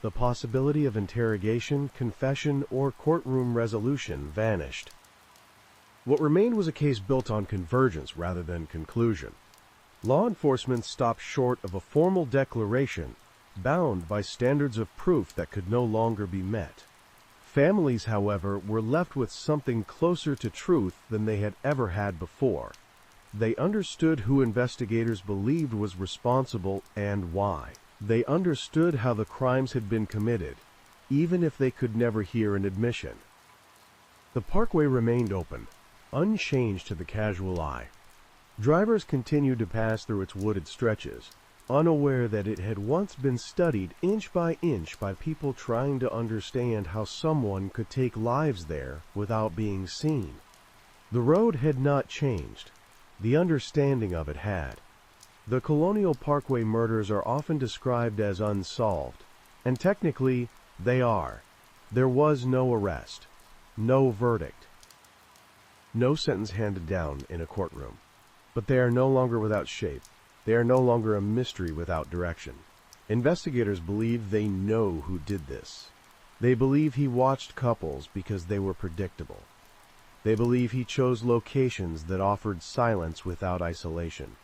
The possibility of interrogation, confession, or courtroom resolution vanished. What remained was a case built on convergence rather than conclusion. Law enforcement stopped short of a formal declaration, bound by standards of proof that could no longer be met. Families, however, were left with something closer to truth than they had ever had before. They understood who investigators believed was responsible and why. They understood how the crimes had been committed, even if they could never hear an admission. The parkway remained open, unchanged to the casual eye. Drivers continued to pass through its wooded stretches, unaware that it had once been studied inch by inch by people trying to understand how someone could take lives there without being seen. The road had not changed. The understanding of it had. The Colonial Parkway murders are often described as unsolved, and technically, they are. There was no arrest, no verdict, no sentence handed down in a courtroom. But they are no longer without shape. They are no longer a mystery without direction. Investigators believe they know who did this. They believe he watched couples because they were predictable. They believe he chose locations that offered silence without isolation.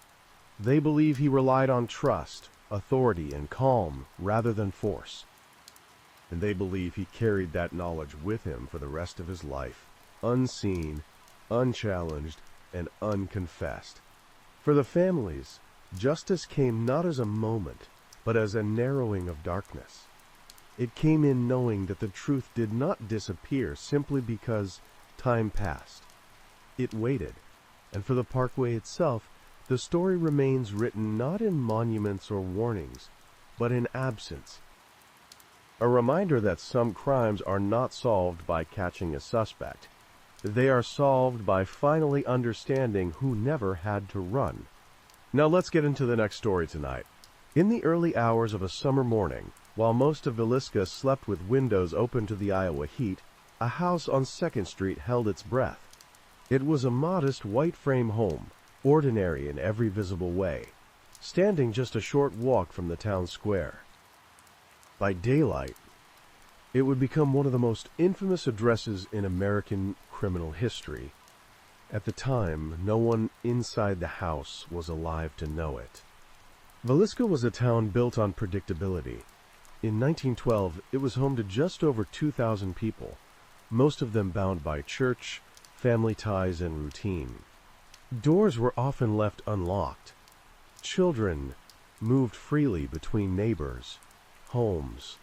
They believe he relied on trust, authority, and calm rather than force. And they believe he carried that knowledge with him for the rest of his life, unseen, unchallenged, and unconfessed. For the families, justice came not as a moment, but as a narrowing of darkness. It came in knowing that the truth did not disappear simply because time passed. It waited, and for the parkway itself, the story remains written not in monuments or warnings, but in absence. A reminder that some crimes are not solved by catching a suspect. They are solved by finally understanding who never had to run. Now let's get into the next story tonight. In the early hours of a summer morning, while most of Villisca slept with windows open to the Iowa heat, a house on 2nd Street held its breath. It was a modest white-frame home, ordinary in every visible way, standing just a short walk from the town square. By daylight, it would become one of the most infamous addresses in American criminal history. At the time, no one inside the house was alive to know it. Villisca was a town built on predictability. In 1912, it was home to just over 2,000 people, most of them bound by church, family ties, and routine. Doors were often left unlocked. Children moved freely between neighbors, homes.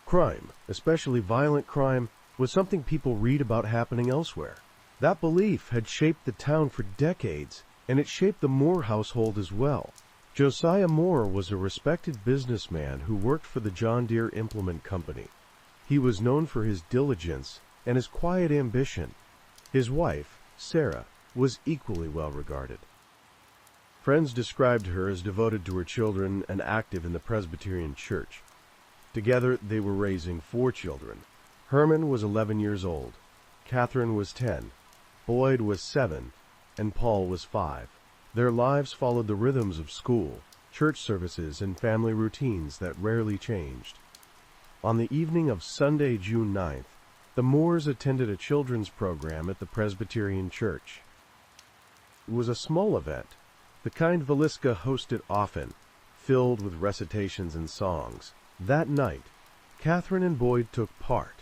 Crime, especially violent crime, was something people read about happening elsewhere. That belief had shaped the town for decades, and it shaped the Moore household as well. Josiah Moore was a respected businessman who worked for the John Deere Implement Company. He was known for his diligence and his quiet ambition. His wife, Sarah, was equally well regarded. Friends described her as devoted to her children and active in the Presbyterian Church. Together, they were raising 4 children. Herman was 11 years old, Catherine was 10, Boyd was 7, and Paul was 5. Their lives followed the rhythms of school, church services, and family routines that rarely changed. On the evening of Sunday, June 9th, the Moores attended a children's program at the Presbyterian Church. It was a small event, the kind Villisca hosted often, filled with recitations and songs. That night, Catherine and Boyd took part,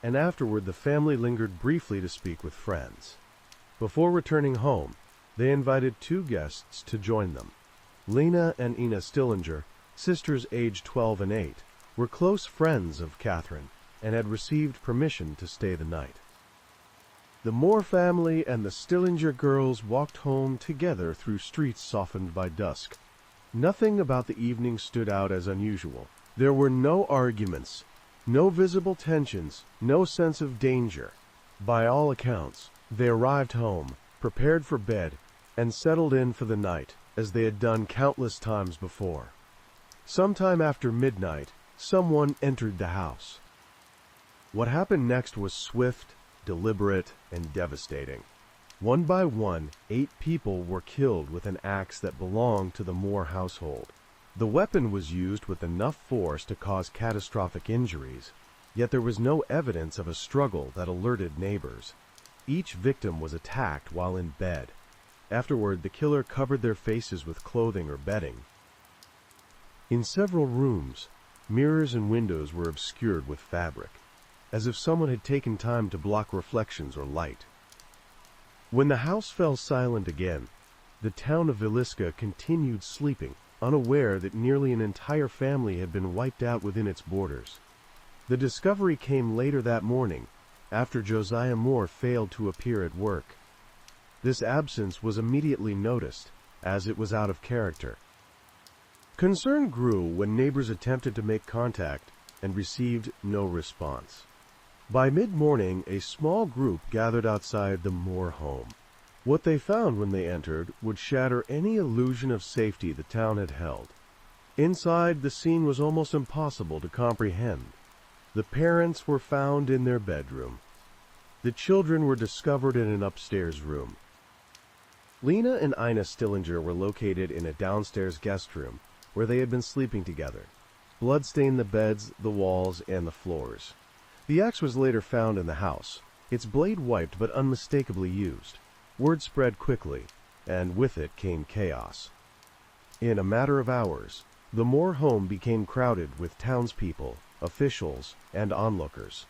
and afterward the family lingered briefly to speak with friends. Before returning home, they invited 2 guests to join them. Lena and Ina Stillinger, sisters aged 12 and 8, were close friends of Catherine and had received permission to stay the night. The Moore family and the Stillinger girls walked home together through streets softened by dusk. Nothing about the evening stood out as unusual. There were no arguments, no visible tensions, no sense of danger. By all accounts, they arrived home, prepared for bed, and settled in for the night, as they had done countless times before. Sometime after midnight, someone entered the house. What happened next was swift, deliberate, and devastating. One by one, 8 people were killed with an axe that belonged to the Moore household. The weapon was used with enough force to cause catastrophic injuries, yet there was no evidence of a struggle that alerted neighbors. Each victim was attacked while in bed. Afterward, the killer covered their faces with clothing or bedding. In several rooms, mirrors and windows were obscured with fabric, as if someone had taken time to block reflections or light. When the house fell silent again, the town of Villisca continued sleeping, unaware that nearly an entire family had been wiped out within its borders. The discovery came later that morning, after Josiah Moore failed to appear at work. This absence was immediately noticed, as it was out of character. Concern grew when neighbors attempted to make contact and received no response. By mid-morning, a small group gathered outside the Moore home. What they found when they entered would shatter any illusion of safety the town had held. Inside, the scene was almost impossible to comprehend. The parents were found in their bedroom. The children were discovered in an upstairs room. Lena and Ina Stillinger were located in a downstairs guest room where they had been sleeping together. Blood stained the beds, the walls, and the floors. The axe was later found in the house, its blade wiped but unmistakably used. Word spread quickly, and with it came chaos. In a matter of hours, the Moore home became crowded with townspeople, officials, and onlookers.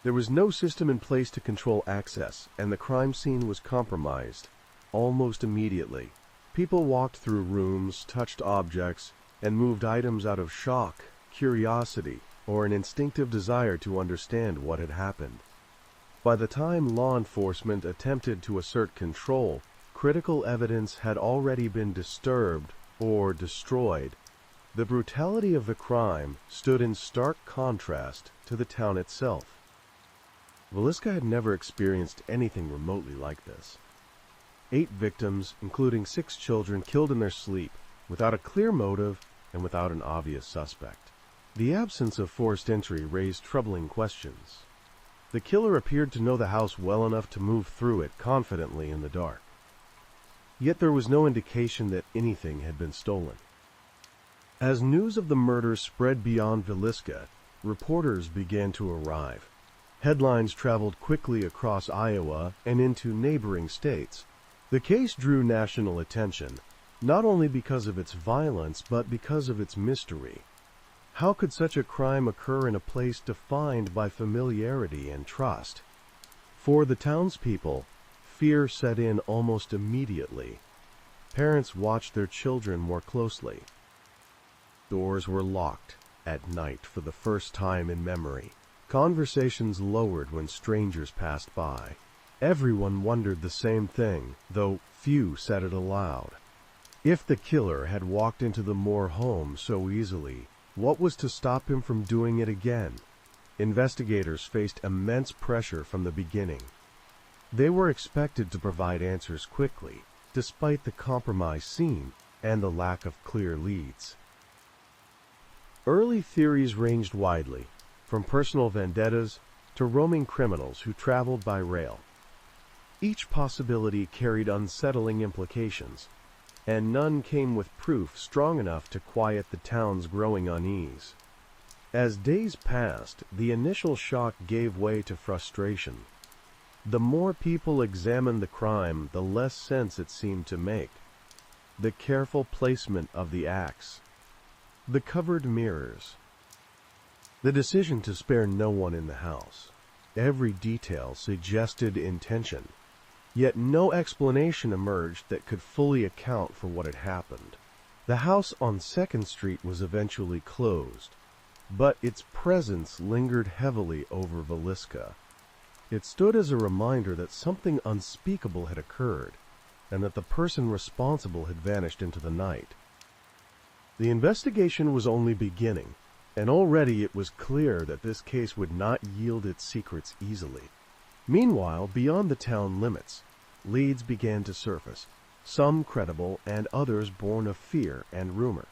There was no system in place to control access, and the crime scene was compromised. Almost immediately, people walked through rooms, touched objects, and moved items out of shock, curiosity, or an instinctive desire to understand what had happened. By the time law enforcement attempted to assert control, critical evidence had already been disturbed or destroyed. The brutality of the crime stood in stark contrast to the town itself. Villisca had never experienced anything remotely like this. 8 victims, including 6 children, killed in their sleep, without a clear motive and without an obvious suspect. The absence of forced entry raised troubling questions. The killer appeared to know the house well enough to move through it confidently in the dark. Yet there was no indication that anything had been stolen. As news of the murder spread beyond Villisca, reporters began to arrive. Headlines traveled quickly across Iowa and into neighboring states. The case drew national attention, not only because of its violence, but because of its mystery. How could such a crime occur in a place defined by familiarity and trust? For the townspeople, fear set in almost immediately. Parents watched their children more closely. Doors were locked at night for the first time in memory. Conversations lowered when strangers passed by. Everyone wondered the same thing, though few said it aloud. If the killer had walked into the Moore home so easily, what was to stop him from doing it again? Investigators faced immense pressure from the beginning. They were expected to provide answers quickly, despite the compromised scene and the lack of clear leads. Early theories ranged widely, from personal vendettas to roaming criminals who traveled by rail. Each possibility carried unsettling implications, and none came with proof strong enough to quiet the town's growing unease. As days passed, the initial shock gave way to frustration. The more people examined the crime, the less sense it seemed to make. The careful placement of the axe, the covered mirrors, the decision to spare no one in the house. Every detail suggested intention. Yet no explanation emerged that could fully account for what had happened. The house on 2nd Street was eventually closed, but its presence lingered heavily over Villisca. It stood as a reminder that something unspeakable had occurred, and that the person responsible had vanished into the night. The investigation was only beginning, and already it was clear that this case would not yield its secrets easily. Meanwhile, beyond the town limits, leads began to surface, some credible and others born of fear and rumor.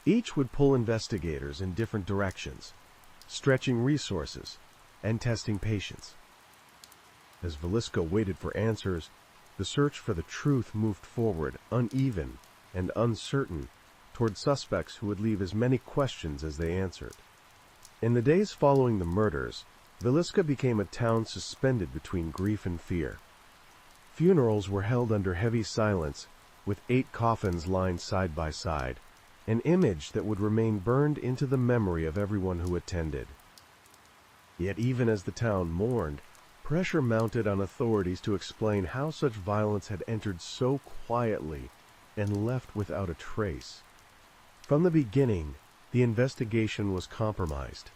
Each would pull investigators in different directions, stretching resources and testing patience. As Villisca waited for answers, the search for the truth moved forward, uneven and uncertain, toward suspects who would leave as many questions as they answered. In the days following the murders, Villisca became a town suspended between grief and fear. Funerals were held under heavy silence, with 8 coffins lined side by side, an image that would remain burned into the memory of everyone who attended. Yet even as the town mourned, pressure mounted on authorities to explain how such violence had entered so quietly and left without a trace. From the beginning, the investigation was compromised.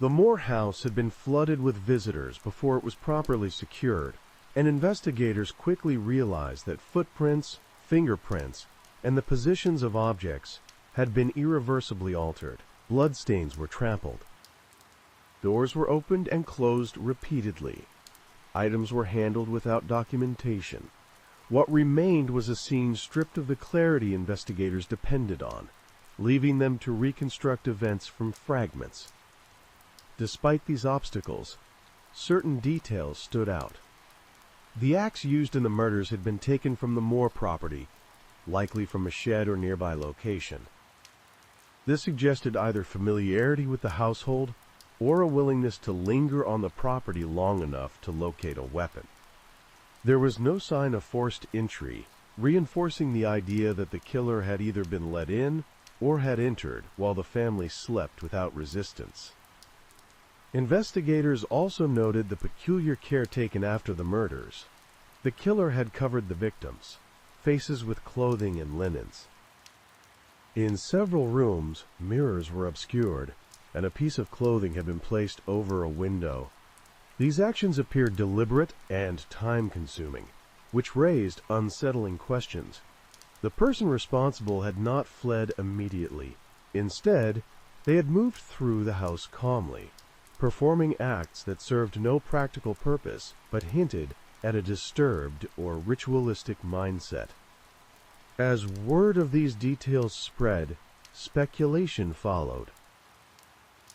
The Moore house had been flooded with visitors before it was properly secured, and investigators quickly realized that footprints, fingerprints, and the positions of objects had been irreversibly altered. Bloodstains were trampled. Doors were opened and closed repeatedly. Items were handled without documentation. What remained was a scene stripped of the clarity investigators depended on, leaving them to reconstruct events from fragments. Despite these obstacles, certain details stood out. The axe used in the murders had been taken from the Moore property, likely from a shed or nearby location. This suggested either familiarity with the household or a willingness to linger on the property long enough to locate a weapon. There was no sign of forced entry, reinforcing the idea that the killer had either been let in or had entered while the family slept without resistance. Investigators also noted the peculiar care taken after the murders. The killer had covered the victims' faces with clothing and linens. In several rooms, mirrors were obscured, and a piece of clothing had been placed over a window. These actions appeared deliberate and time-consuming, which raised unsettling questions. The person responsible had not fled immediately. Instead, they had moved through the house calmly, performing acts that served no practical purpose but hinted at a disturbed or ritualistic mindset. As word of these details spread, speculation followed.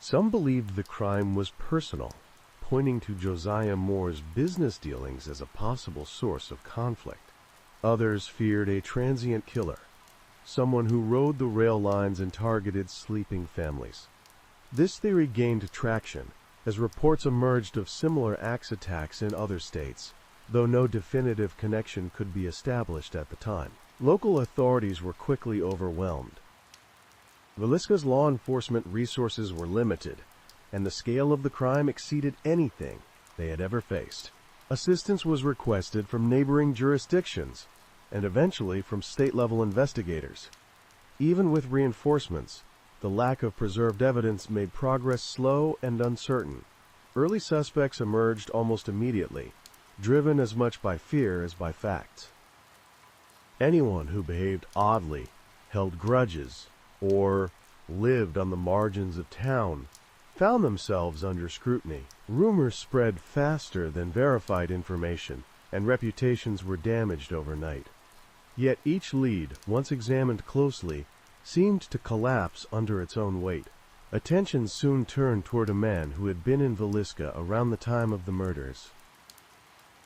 Some believed the crime was personal, pointing to Josiah Moore's business dealings as a possible source of conflict. Others feared a transient killer, someone who rode the rail lines and targeted sleeping families. This theory gained traction as reports emerged of similar axe attacks in other states, though no definitive connection could be established at the time. Local authorities were quickly overwhelmed. Villisca's law enforcement resources were limited, and the scale of the crime exceeded anything they had ever faced. Assistance was requested from neighboring jurisdictions, and eventually from state-level investigators. Even with reinforcements, the lack of preserved evidence made progress slow and uncertain. Early suspects emerged almost immediately, driven as much by fear as by facts. Anyone who behaved oddly, held grudges, or lived on the margins of town found themselves under scrutiny. Rumors spread faster than verified information, and reputations were damaged overnight. Yet each lead, once examined closely, seemed to collapse under its own weight. Attention soon turned toward a man who had been in Villisca around the time of the murders.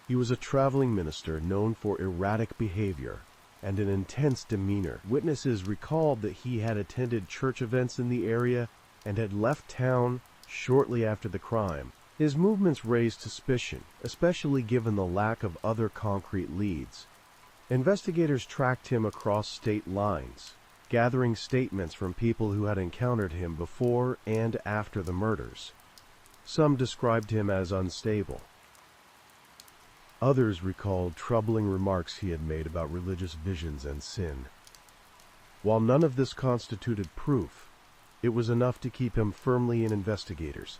He was a traveling minister known for erratic behavior and an intense demeanor. Witnesses recalled that he had attended church events in the area and had left town shortly after the crime. His movements raised suspicion, especially given the lack of other concrete leads. Investigators tracked him across state lines, gathering statements from people who had encountered him before and after the murders. Some described him as unstable. Others recalled troubling remarks he had made about religious visions and sin. While none of this constituted proof, it was enough to keep him firmly in investigators'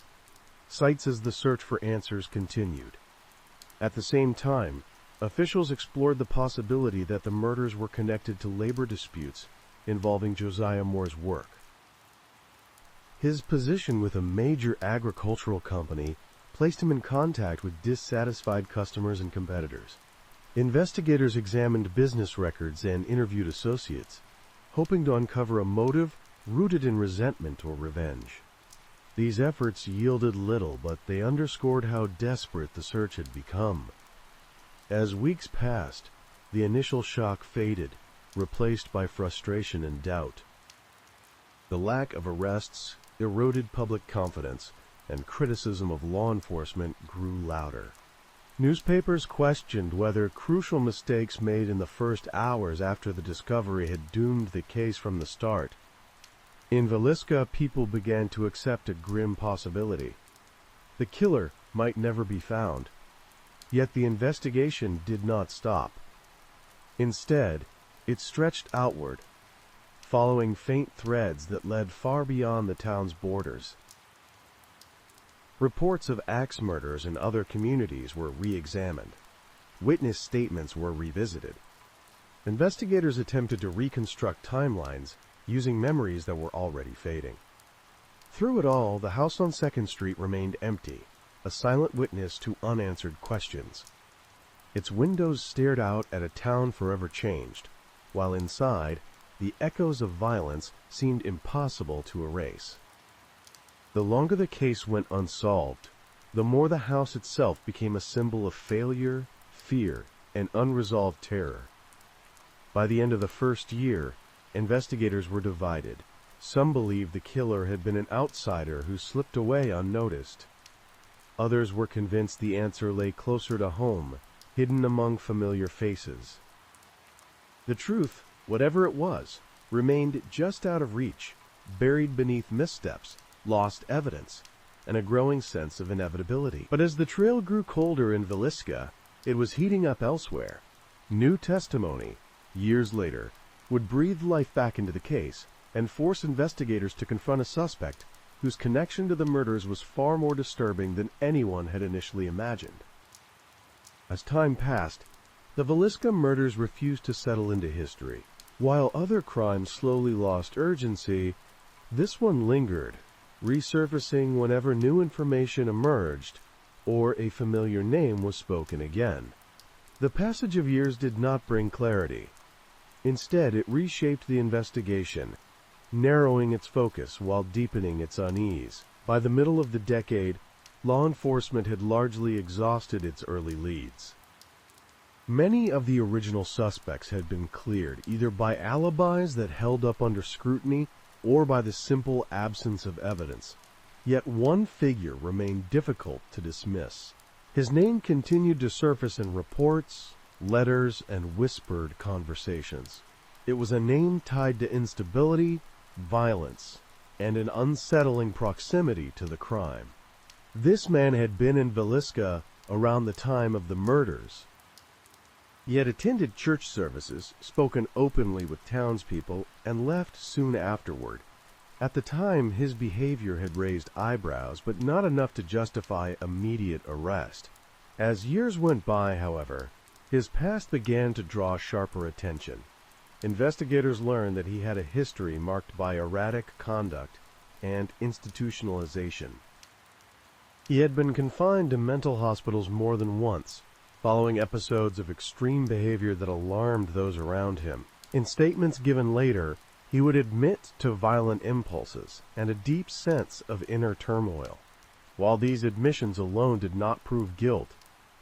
sights as the search for answers continued. At the same time, officials explored the possibility that the murders were connected to labor disputes involving Josiah Moore's work. His position with a major agricultural company placed him in contact with dissatisfied customers and competitors. Investigators examined business records and interviewed associates, hoping to uncover a motive rooted in resentment or revenge. These efforts yielded little, but they underscored how desperate the search had become. As weeks passed, the initial shock faded, replaced by frustration and doubt. The lack of arrests eroded public confidence, and criticism of law enforcement grew louder. Newspapers questioned whether crucial mistakes made in the first hours after the discovery had doomed the case from the start. In Villisca, people began to accept a grim possibility. The killer might never be found. Yet the investigation did not stop. Instead, it stretched outward, following faint threads that led far beyond the town's borders. Reports of axe murders in other communities were re-examined. Witness statements were revisited. Investigators attempted to reconstruct timelines using memories that were already fading. Through it all, the house on 2nd Street remained empty, a silent witness to unanswered questions. Its windows stared out at a town forever changed, while inside, the echoes of violence seemed impossible to erase. The longer the case went unsolved, the more the house itself became a symbol of failure, fear, and unresolved terror. By the end of the first year, investigators were divided. Some believed the killer had been an outsider who slipped away unnoticed. Others were convinced the answer lay closer to home, hidden among familiar faces. The truth, whatever it was, remained just out of reach, buried beneath missteps, lost evidence, and a growing sense of inevitability. But as the trail grew colder in Villisca, it was heating up elsewhere. New testimony, years later, would breathe life back into the case and force investigators to confront a suspect whose connection to the murders was far more disturbing than anyone had initially imagined. As time passed, the Villisca murders refused to settle into history. While other crimes slowly lost urgency, this one lingered, resurfacing whenever new information emerged or a familiar name was spoken again. The passage of years did not bring clarity. Instead, it reshaped the investigation, narrowing its focus while deepening its unease. By the middle of the decade, law enforcement had largely exhausted its early leads. Many of the original suspects had been cleared, either by alibis that held up under scrutiny or by the simple absence of evidence. Yet one figure remained difficult to dismiss. His name continued to surface in reports, letters, and whispered conversations. It was a name tied to instability, violence, and an unsettling proximity to the crime. This man had been in Villisca around the time of the murders. He had attended church services, spoken openly with townspeople, and left soon afterward. At the time, his behavior had raised eyebrows, but not enough to justify immediate arrest. As years went by, however, his past began to draw sharper attention. Investigators learned that he had a history marked by erratic conduct and institutionalization. He had been confined to mental hospitals more than once, following episodes of extreme behavior that alarmed those around him. In statements given later, he would admit to violent impulses and a deep sense of inner turmoil. While these admissions alone did not prove guilt,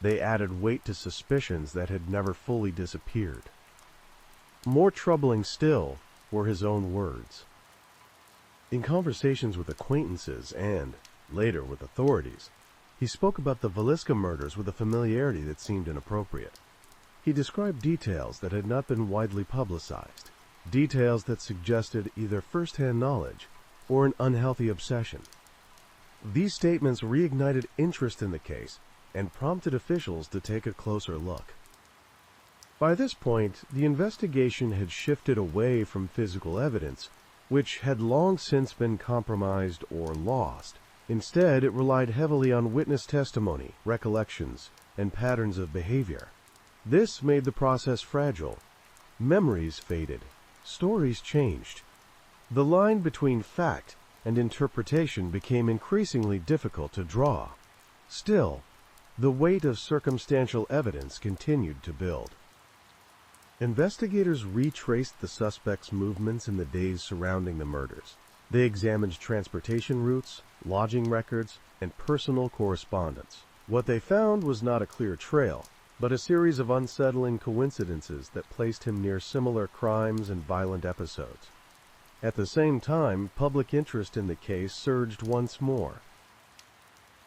they added weight to suspicions that had never fully disappeared. More troubling still were his own words. In conversations with acquaintances and, later, with authorities, he spoke about the Villisca murders with a familiarity that seemed inappropriate. He described details that had not been widely publicized, details that suggested either first-hand knowledge or an unhealthy obsession. These statements reignited interest in the case and prompted officials to take a closer look. By this point, the investigation had shifted away from physical evidence, which had long since been compromised or lost. Instead, it relied heavily on witness testimony, recollections, and patterns of behavior. This made the process fragile. Memories faded. Stories changed. The line between fact and interpretation became increasingly difficult to draw. Still, the weight of circumstantial evidence continued to build. Investigators retraced the suspect's movements in the days surrounding the murders. They examined transportation routes, lodging records, and personal correspondence. What they found was not a clear trail, but a series of unsettling coincidences that placed him near similar crimes and violent episodes. At the same time, public interest in the case surged once more.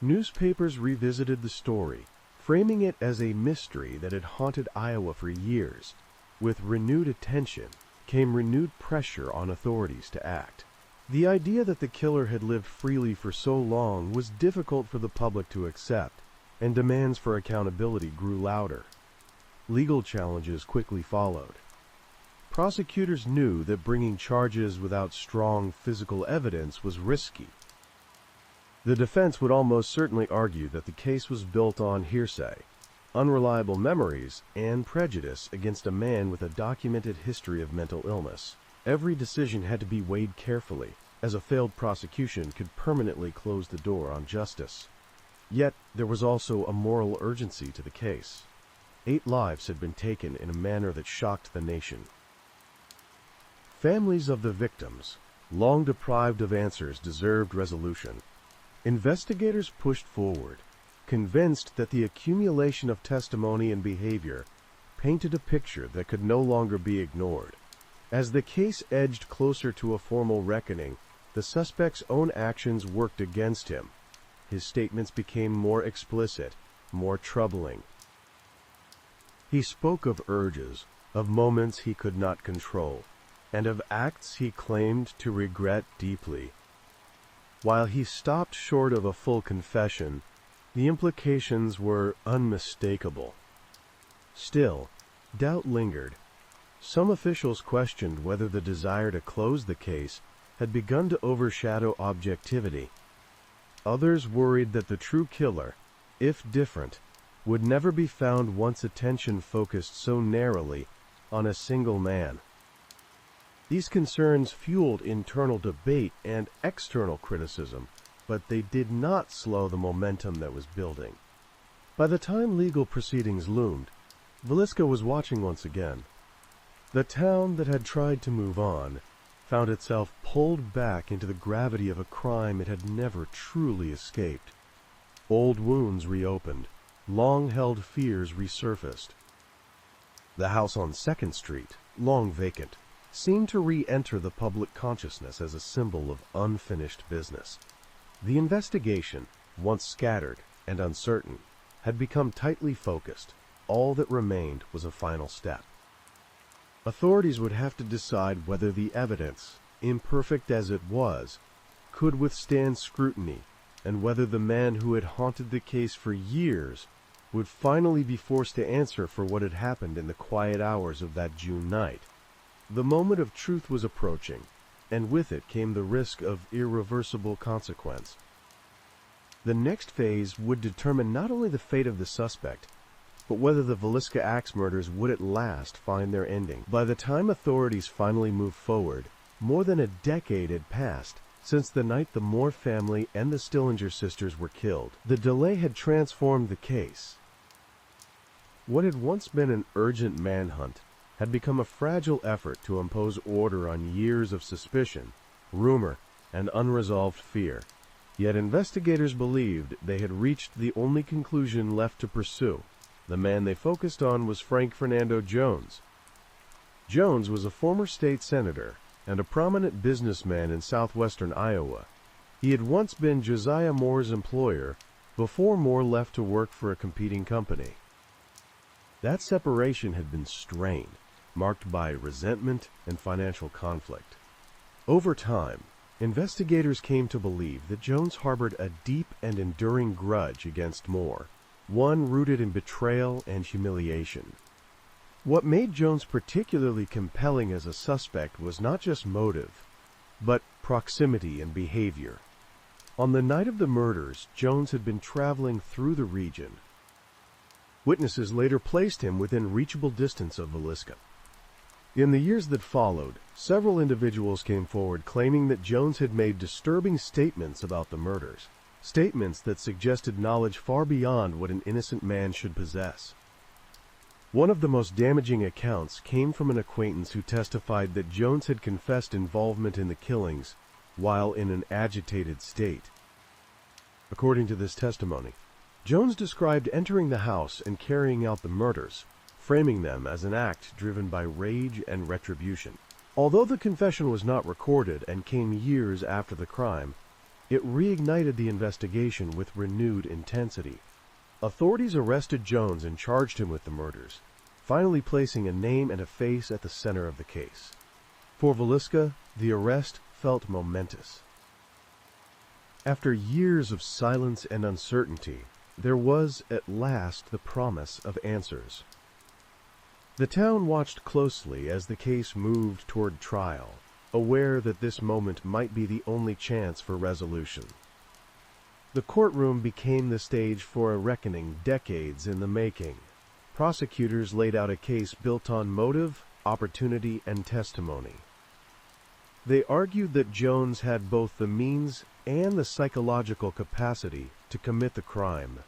Newspapers revisited the story, framing it as a mystery that had haunted Iowa for years. With renewed attention came renewed pressure on authorities to act. The idea that the killer had lived freely for so long was difficult for the public to accept, and demands for accountability grew louder. Legal challenges quickly followed. Prosecutors knew that bringing charges without strong physical evidence was risky. The defense would almost certainly argue that the case was built on hearsay, unreliable memories, and prejudice against a man with a documented history of mental illness. Every decision had to be weighed carefully, as a failed prosecution could permanently close the door on justice. Yet, there was also a moral urgency to the case. 8 lives had been taken in a manner that shocked the nation. Families of the victims, long deprived of answers, deserved resolution. Investigators pushed forward, convinced that the accumulation of testimony and behavior painted a picture that could no longer be ignored. As the case edged closer to a formal reckoning, the suspect's own actions worked against him. His statements became more explicit, more troubling. He spoke of urges, of moments he could not control, and of acts he claimed to regret deeply. While he stopped short of a full confession, the implications were unmistakable. Still, doubt lingered. Some officials questioned whether the desire to close the case had begun to overshadow objectivity. Others worried that the true killer, if different, would never be found once attention focused so narrowly on a single man. These concerns fueled internal debate and external criticism, but they did not slow the momentum that was building. By the time legal proceedings loomed, Villisca was watching once again. The town that had tried to move on found itself pulled back into the gravity of a crime it had never truly escaped. Old wounds reopened, long-held fears resurfaced. The house on 2nd Street, long vacant, seemed to re-enter the public consciousness as a symbol of unfinished business. The investigation, once scattered and uncertain, had become tightly focused. All that remained was a final step. Authorities would have to decide whether the evidence, imperfect as it was, could withstand scrutiny, and whether the man who had haunted the case for years would finally be forced to answer for what had happened in the quiet hours of that June night. The moment of truth was approaching, and with it came the risk of irreversible consequence. The next phase would determine not only the fate of the suspect, but whether the Villisca axe murders would at last find their ending. By the time authorities finally moved forward, more than a decade had passed since the night the Moore family and the Stillinger sisters were killed. The delay had transformed the case. What had once been an urgent manhunt had become a fragile effort to impose order on years of suspicion, rumor, and unresolved fear. Yet investigators believed they had reached the only conclusion left to pursue. The man they focused on was Frank Fernando Jones. Jones was a former state senator and a prominent businessman in southwestern Iowa. He had once been Josiah Moore's employer before Moore left to work for a competing company. That separation had been strained, marked by resentment and financial conflict. Over time, investigators came to believe that Jones harbored a deep and enduring grudge against Moore, one rooted in betrayal and humiliation. What made Jones particularly compelling as a suspect was not just motive, but proximity and behavior. On the night of the murders, Jones had been traveling through the region. Witnesses later placed him within reachable distance of Villisca. In the years that followed, several individuals came forward claiming that Jones had made disturbing statements about the murders, statements that suggested knowledge far beyond what an innocent man should possess. One of the most damaging accounts came from an acquaintance who testified that Jones had confessed involvement in the killings while in an agitated state. According to this testimony, Jones described entering the house and carrying out the murders, framing them as an act driven by rage and retribution. Although the confession was not recorded and came years after the crime, it reignited the investigation with renewed intensity. Authorities arrested Jones and charged him with the murders, finally placing a name and a face at the center of the case. For Villisca, the arrest felt momentous. After years of silence and uncertainty, there was at last the promise of answers. The town watched closely as the case moved toward trial, aware that this moment might be the only chance for resolution. The courtroom became the stage for a reckoning decades in the making. Prosecutors laid out a case built on motive, opportunity, and testimony. They argued that Jones had both the means and the psychological capacity to commit the crime.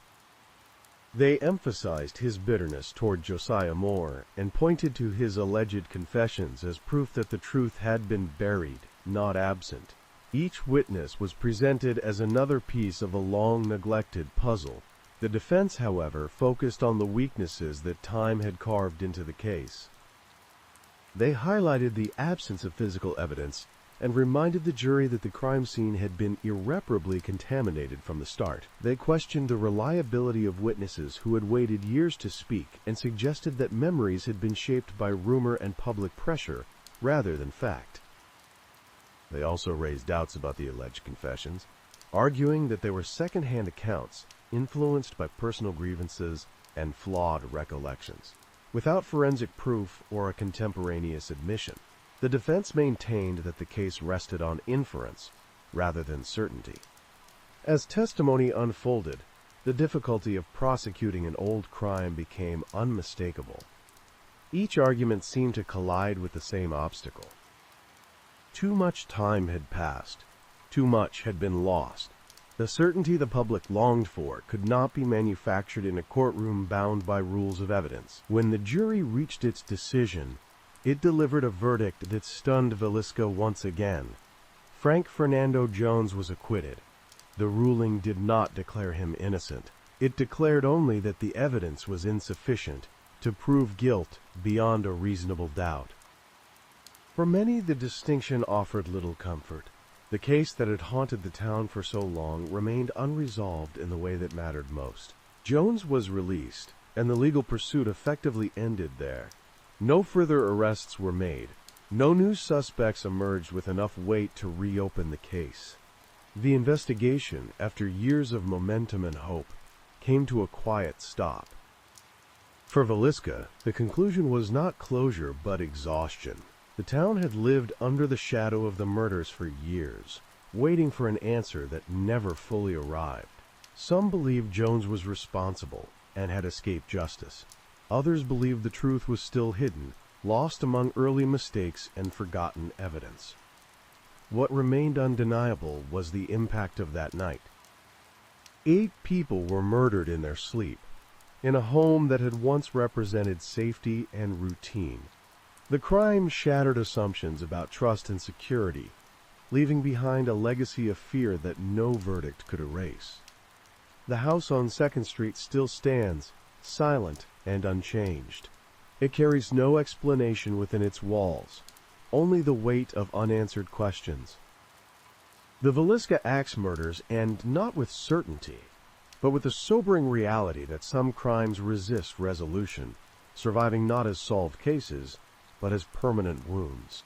They emphasized his bitterness toward Josiah Moore and pointed to his alleged confessions as proof that the truth had been buried, not absent. Each witness was presented as another piece of a long-neglected puzzle. The defense, however, focused on the weaknesses that time had carved into the case. They highlighted the absence of physical evidence and reminded the jury that the crime scene had been irreparably contaminated from the start. They questioned the reliability of witnesses who had waited years to speak and suggested that memories had been shaped by rumor and public pressure rather than fact. They also raised doubts about the alleged confessions, arguing that they were second-hand accounts influenced by personal grievances and flawed recollections. Without forensic proof or a contemporaneous admission, the defense maintained that the case rested on inference rather than certainty. As testimony unfolded, the difficulty of prosecuting an old crime became unmistakable. Each argument seemed to collide with the same obstacle. Too much time had passed. Too much had been lost. The certainty the public longed for could not be manufactured in a courtroom bound by rules of evidence. When the jury reached its decision, it delivered a verdict that stunned Villisca once again. Frank Fernando Jones was acquitted. The ruling did not declare him innocent. It declared only that the evidence was insufficient to prove guilt beyond a reasonable doubt. For many, the distinction offered little comfort. The case that had haunted the town for so long remained unresolved in the way that mattered most. Jones was released, and the legal pursuit effectively ended there. No further arrests were made. No new suspects emerged with enough weight to reopen the case. The investigation, after years of momentum and hope, came to a quiet stop. For Villisca, the conclusion was not closure but exhaustion. The town had lived under the shadow of the murders for years, waiting for an answer that never fully arrived. Some believed Jones was responsible and had escaped justice. Others believed the truth was still hidden, lost among early mistakes and forgotten evidence. What remained undeniable was the impact of that night. 8 people were murdered in their sleep, in a home that had once represented safety and routine. The crime shattered assumptions about trust and security, leaving behind a legacy of fear that no verdict could erase. The house on 2nd Street still stands, silent and unchanged. It carries no explanation within its walls, only the weight of unanswered questions. The Villisca axe murders end not with certainty, but with the sobering reality that some crimes resist resolution, surviving not as solved cases, but as permanent wounds.